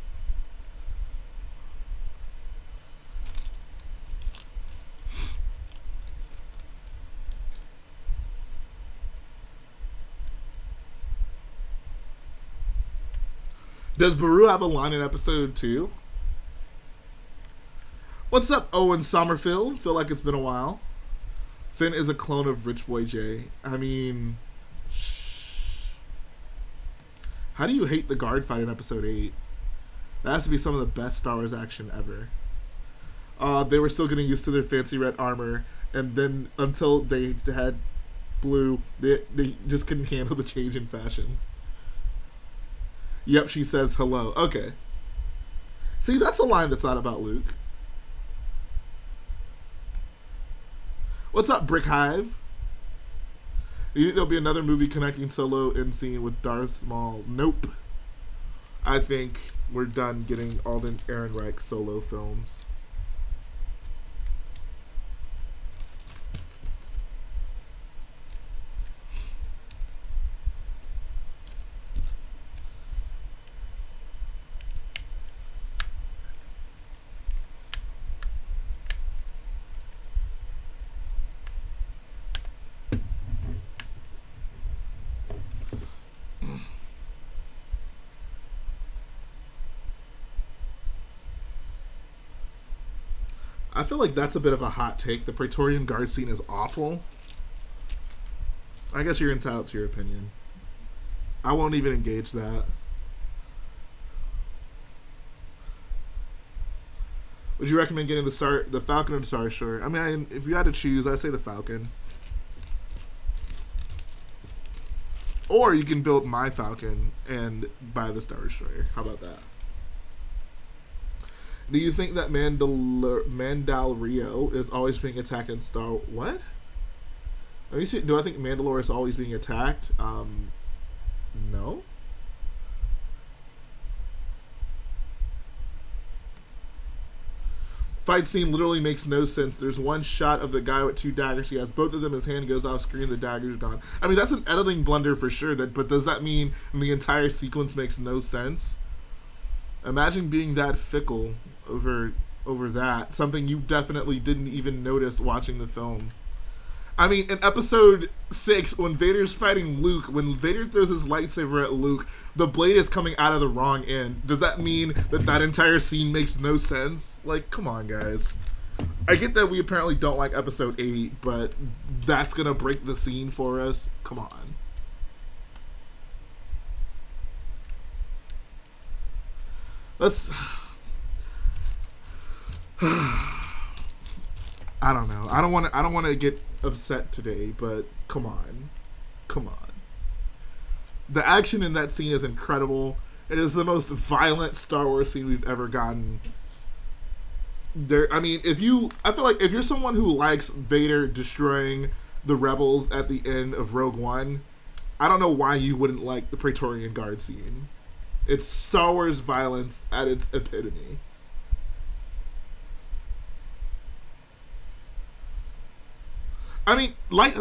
Does Beru have a line in episode 2? What's up, Owen Sommerfield? Feel like it's been a while. Finn is a clone of Rich Boy J. I mean, how do you hate the guard fight in episode 8? That has to be some of the best Star Wars action ever. They were still getting used to their fancy red armor, and then until they had blue, they just couldn't handle the change in fashion. Yep, she says hello. Okay. See, that's a line that's not about Luke. What's up, Brick Hive? You think there'll be another movie connecting Solo and scene with Darth Maul? Nope. I think we're done getting Alden Ehrenreich Solo films. I feel like that's a bit of a hot take. The Praetorian Guard scene is awful. I guess you're entitled to your opinion. I won't even engage that. Would you recommend getting the Falcon or the Star Destroyer? I mean, if you had to choose, I'd say the Falcon. Or you can build my Falcon and buy the Star Destroyer. How about that? Do you think that Mandalorian is always being attacked in Star... What? Let me see. Do I think Mandalore is always being attacked? No. Fight scene literally makes no sense. There's one shot of the guy with 2 daggers. He has both of them. His hand goes off screen. The dagger's gone. I mean, that's an editing blunder for sure. But does that mean the entire sequence makes no sense? Imagine being that fickle over that. Something you definitely didn't even notice watching the film. I mean, in episode 6, when Vader's fighting Luke, when Vader throws his lightsaber at Luke, the blade is coming out of the wrong end. Does that mean that that entire scene makes no sense? Like, come on, guys. I get that we apparently don't like episode 8, but that's gonna break the scene for us? Come on. Let's... I don't know. I don't want to get upset today, but come on. Come on. The action in that scene is incredible. It is the most violent Star Wars scene we've ever gotten. I mean, I feel like if you're someone who likes Vader destroying the rebels at the end of Rogue One, I don't know why you wouldn't like the Praetorian Guard scene. It's Star Wars violence at its epitome. I mean,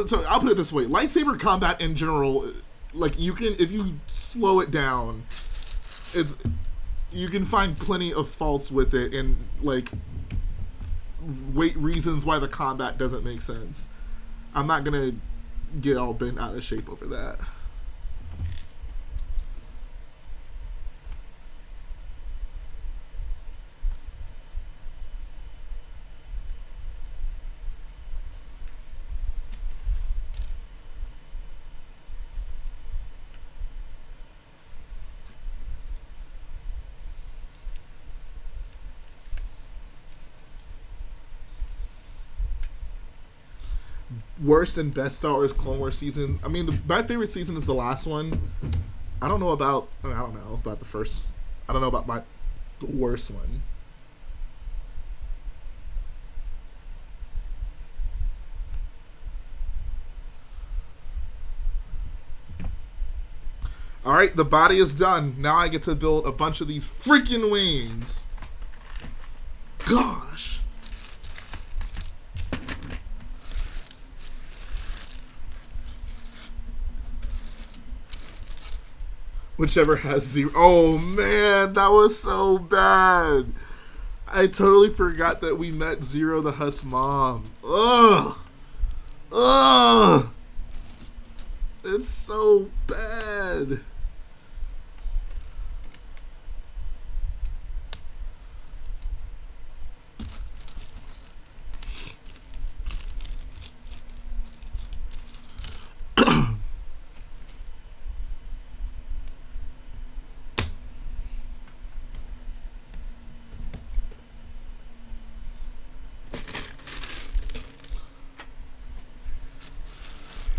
so I'll put it this way: lightsaber combat in general, like you can, if you slow it down, you can find plenty of faults with it and like reasons why the combat doesn't make sense. I'm not gonna get all bent out of shape over that. Worst and best Star Wars Clone Wars season. I mean, my favorite season is the last one. I don't know about the first. I don't know about the worst one. All right, the body is done. Now I get to build a bunch of these freaking wings. Gosh. Whichever has 0. Oh man, that was so bad. I totally forgot that we met Zero the Hutt's mom. Ugh. Ugh. It's so bad.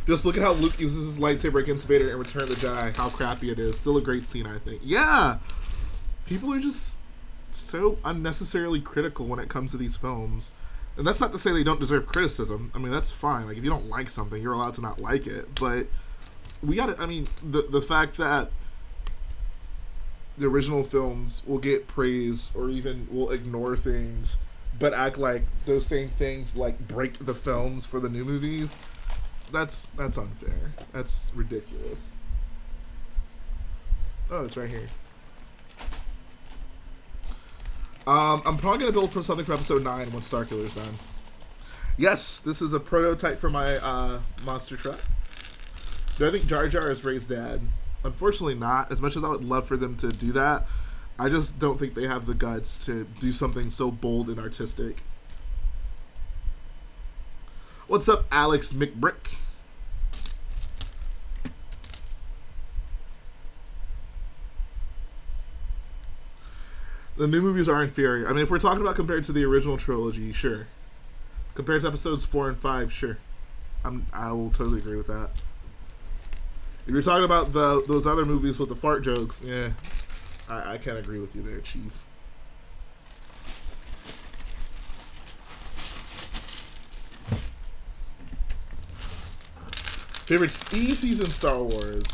Just look at how Luke uses his lightsaber against Vader in Return of the Jedi. How crappy it is. Still a great scene, I think. Yeah! People are just so unnecessarily critical when it comes to these films. And that's not to say they don't deserve criticism. I mean, that's fine. Like, if you don't like something, you're allowed to not like it. But we gotta, I mean, the fact that the original films will get praise or even will ignore things, but act like those same things, like, break the films for the new movies... That's unfair. That's ridiculous. Oh, it's right here. I'm probably gonna build for something for episode 9 when Starkiller's done. Yes, this is a prototype for my monster truck. Do I think Jar Jar is Rey's dad? Unfortunately not. As much as I would love for them to do that, I just don't think they have the guts to do something so bold and artistic. What's up, Alex McBrick? The new movies are inferior. I mean, if we're talking about compared to the original trilogy, sure. Compared to episodes 4 and 5, sure. I will totally agree with that. If you're talking about those other movies with the fart jokes, yeah, I can't agree with you there, Chief. Favorite species in Star Wars?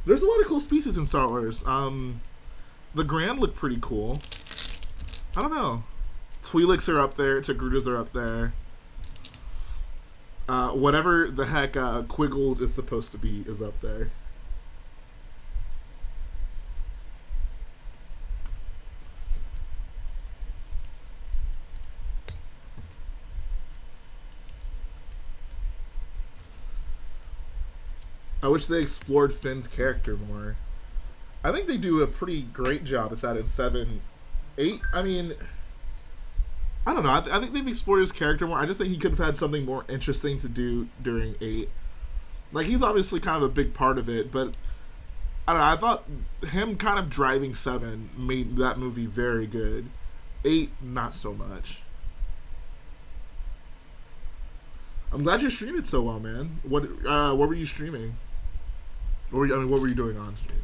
There's a lot of cool species in Star Wars. The Grand look pretty cool. I don't know. Twi'leks are up there. Togrutas are up there. Whatever the heck Quiggled is supposed to be is up there. I wish they explored Finn's character more. I think they do a pretty great job at that in 7. 8, I mean, I don't know. I think they've explored his character more. I just think he could have had something more interesting to do during 8. Like, he's obviously kind of a big part of it, but I don't know. I thought him kind of driving 7 made that movie very good. 8, not so much. I'm glad you're streaming so well, man. What were you streaming? What were you doing on stream?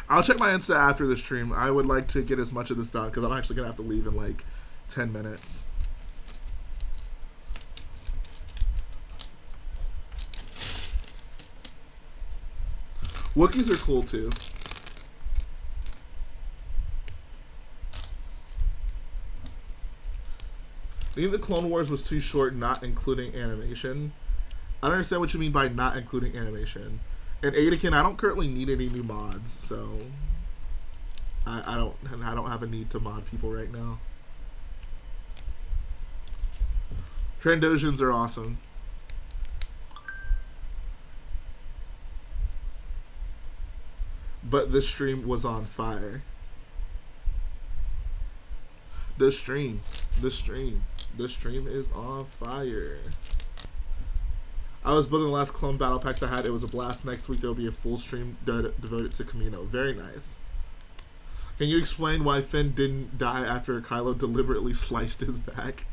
I'll check my Insta after the stream. I would like to get as much of this done because I'm actually going to have to leave in like 10 minutes. Wookiees are cool too. I think the Clone Wars was too short, not including animation. I don't understand what you mean by not including animation. And Anakin, I don't currently need any new mods, so I don't have a need to mod people right now. Trandoshans are awesome. But this stream was on fire. This stream is on fire. I was building the last clone battle packs I had. It was a blast. Next week there will be a full stream devoted to Kamino. Very nice. Can you explain why Finn didn't die after Kylo deliberately sliced his back?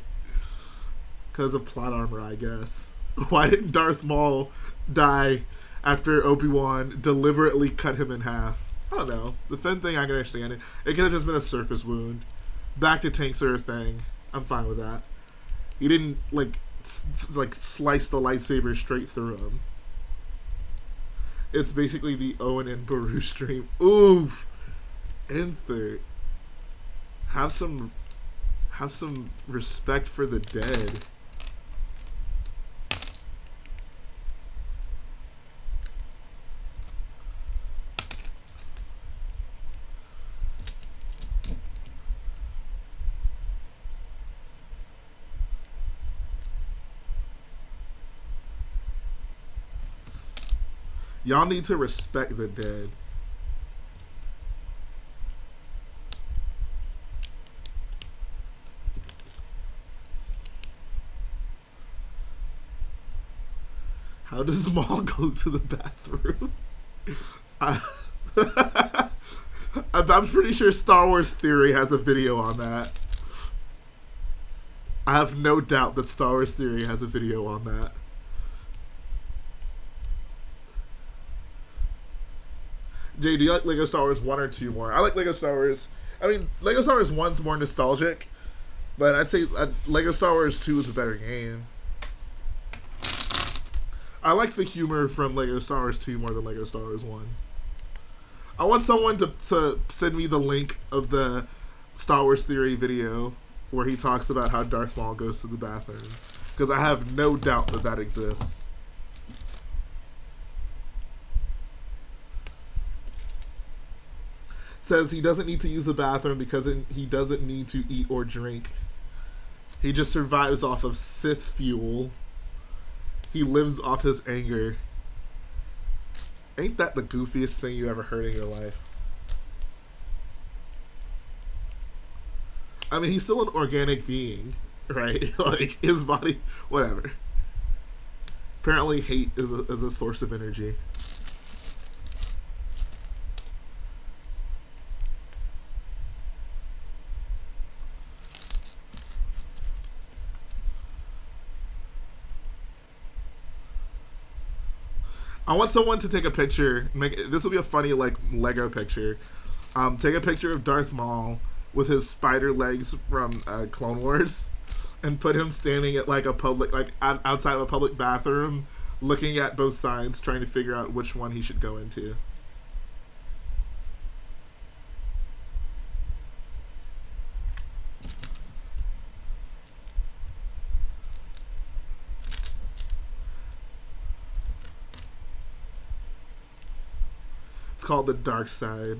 Because of plot armor, I guess. Why didn't Darth Maul die after Obi-Wan deliberately cut him in half? I don't know. The Finn thing, I can understand it. It could have just been a surface wound. Back to tanks are a thing. I'm fine with that. He didn't, like slice the lightsaber straight through him. It's basically the Owen and Baru stream. Oof. Enter. Have some respect for the dead. Y'all need to respect the dead. How does Maul go to the bathroom? I'm pretty sure Star Wars Theory has a video on that. I have no doubt that Star Wars Theory has a video on that. Jay, do you like Lego Star Wars 1 or 2 more? I like Lego Star Wars. I mean, Lego Star Wars 1's more nostalgic, but I'd say Lego Star Wars 2 is a better game. I like the humor from Lego Star Wars 2 more than Lego Star Wars 1. I want someone to send me the link of the Star Wars Theory video where he talks about how Darth Maul goes to the bathroom, because I have no doubt that that exists. Says he doesn't need to use the bathroom because he doesn't need to eat or drink. He just survives off of Sith fuel. He lives off his anger. Ain't that the goofiest thing you ever heard in your life? I mean, he's still an organic being, right? Like, his body, whatever. Apparently hate is a source of energy. I want someone to take a picture. This will be a funny like Lego picture. Take a picture of Darth Maul with his spider legs from Clone Wars, and put him standing at like a public, like outside of a public bathroom, looking at both sides, trying to figure out which one he should go into. It's called the dark side.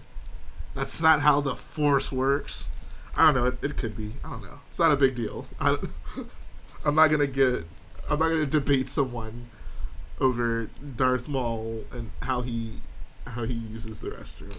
That's not how the Force works. I don't know. It could be. I don't know. It's not a big deal. I'm not gonna debate someone over Darth Maul and how he uses the restroom.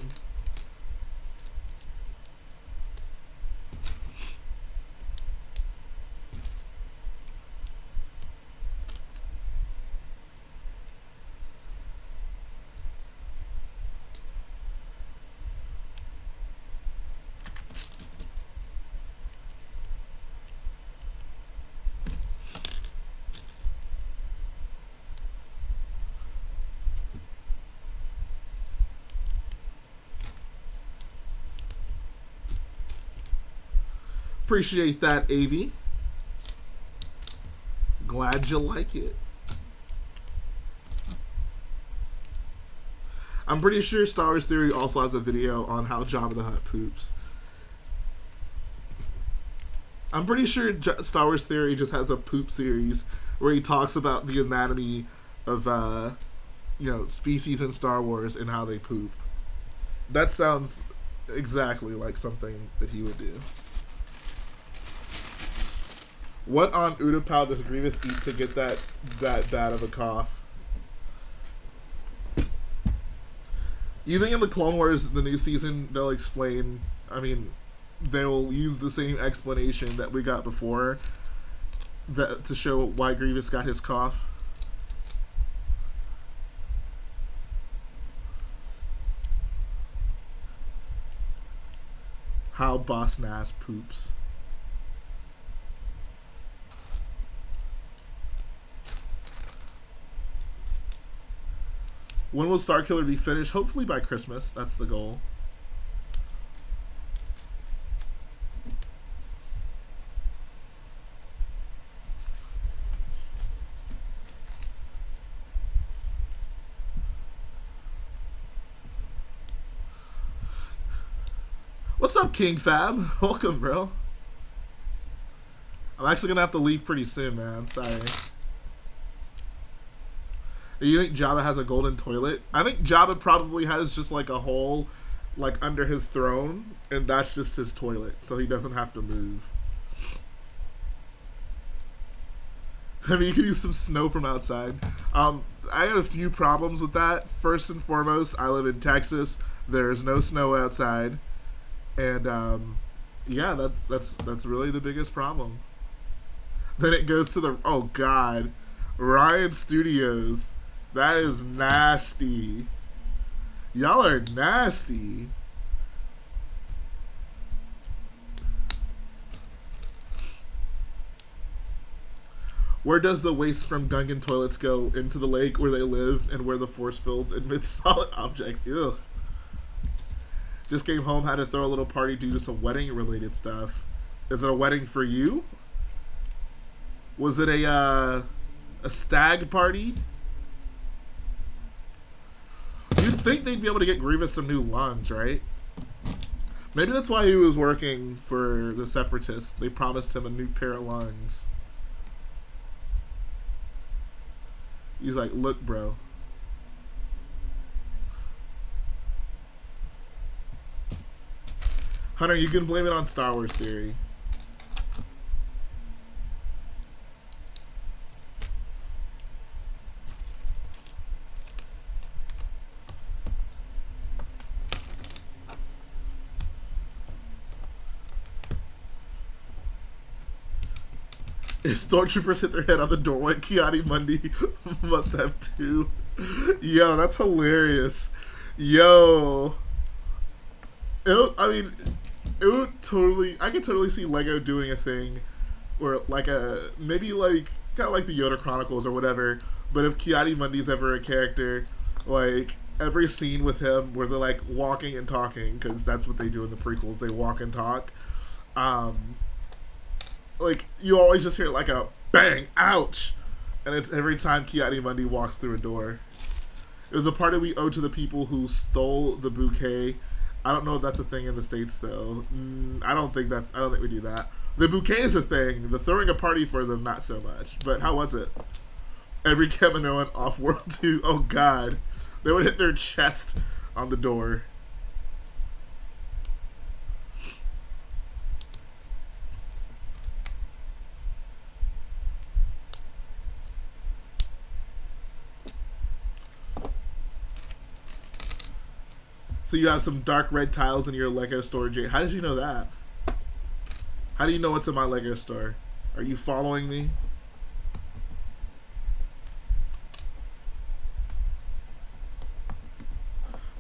Appreciate that, Avi. Glad you like it. I'm pretty sure Star Wars Theory also has a video on how Jabba the Hutt poops. I'm pretty sure Star Wars Theory just has a poop series where he talks about the anatomy of, species in Star Wars and how they poop. That sounds exactly like something that he would do. What on Utapau does Grievous eat to get that bad of a cough? You think in the Clone Wars, the new season, they'll explain, they'll use the same explanation that we got before to show why Grievous got his cough? How Boss Nass poops. When will Starkiller be finished? Hopefully by Christmas. That's the goal. What's up, King Fab? Welcome, bro. I'm actually going to have to leave pretty soon, man. Sorry. Do you think Jabba has a golden toilet? I think Jabba probably has just like a hole like under his throne, and that's just his toilet, so he doesn't have to move. You can use some snow from outside. I had a few problems with that. First and foremost, I live in Texas. There's no snow outside, and yeah, that's really the biggest problem. Then it goes to the Ryan Studios. That is nasty. Y'all are nasty. Where does the waste from Gungan toilets go? Into the lake where they live and where the force fills amidst solid objects. Ugh. Just came home, had to throw a little party due to some wedding related stuff. Is it a wedding for you? Was it a stag party? You'd think they'd be able to get Grievous some new lungs, right? Maybe that's why he was working for the Separatists. They promised him a new pair of lungs. He's like, look, bro. Hunter, you can blame it on Star Wars Theory. If stormtroopers hit their head on the doorway, Kiadi Mundi must have two. Yo, that's hilarious. Yo. I could totally see Lego doing a thing where, like, maybe, like, kind of like the Yoda Chronicles or whatever, but if Kiadi Mundi's ever a character, like, every scene with him where they're, like, walking and talking, because that's what they do in the prequels, they walk and talk, like, you always just hear like a bang, ouch, and it's every time Kiadi Mundi walks through a door. It was a party we owe to the people who stole the bouquet. I don't know if that's a thing in the States though. I don't think we do that. The bouquet is a thing. The throwing a party for them, not so much. But how was it? Every Kaminoan off-world too. Oh god, they would hit their chest on the door. So you have some dark red tiles in your Lego store, Jay. How did you know that? How do you know what's in my Lego store? Are you following me?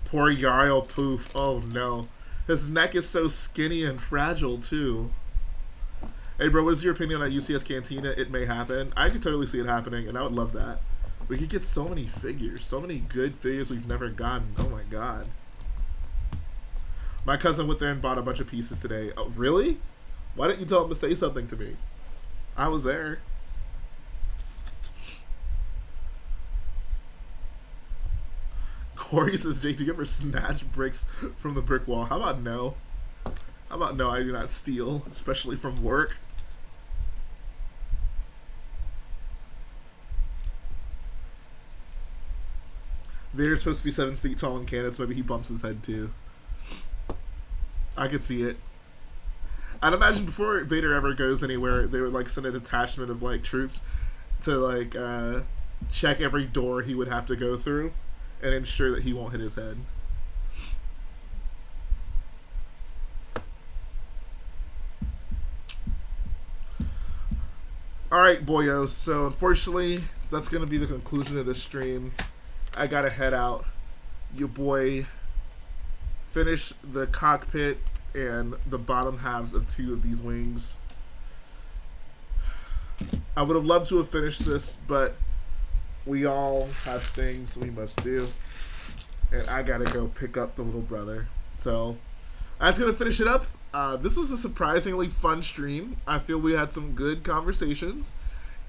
Poor Yarl Poof. Oh no. His neck is so skinny and fragile too. Hey bro, what is your opinion on UCS Cantina? It may happen. I could totally see it happening, and I would love that. We could get so many figures. So many good figures we've never gotten. Oh my god. My cousin went there and bought a bunch of pieces today. Oh, really? Why didn't you tell him to say something to me? I was there. Corey says, Jake, do you ever snatch bricks from the brick wall? How about no? How about no, I do not steal, especially from work. Vader's supposed to be 7 feet tall in canon, so maybe he bumps his head too. I could see it. I'd imagine before Vader ever goes anywhere, they would like send a detachment of like troops to like check every door he would have to go through and ensure that he won't hit his head. Alright, boyos, so unfortunately, that's going to be the conclusion of this stream. I gotta head out. Your boy finished the cockpit and the bottom halves of 2 of these wings. I would have loved to have finished this, but we all have things we must do. And I gotta go pick up the little brother. So, that's gonna finish it up. This was a surprisingly fun stream. I feel we had some good conversations.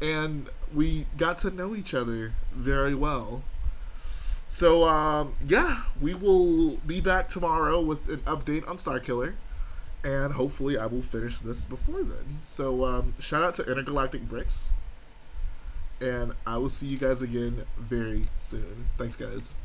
And we got to know each other very well. So, yeah, we will be back tomorrow with an update on Starkiller, and hopefully I will finish this before then. So, shout out to Intergalactic Bricks, and I will see you guys again very soon. Thanks, guys.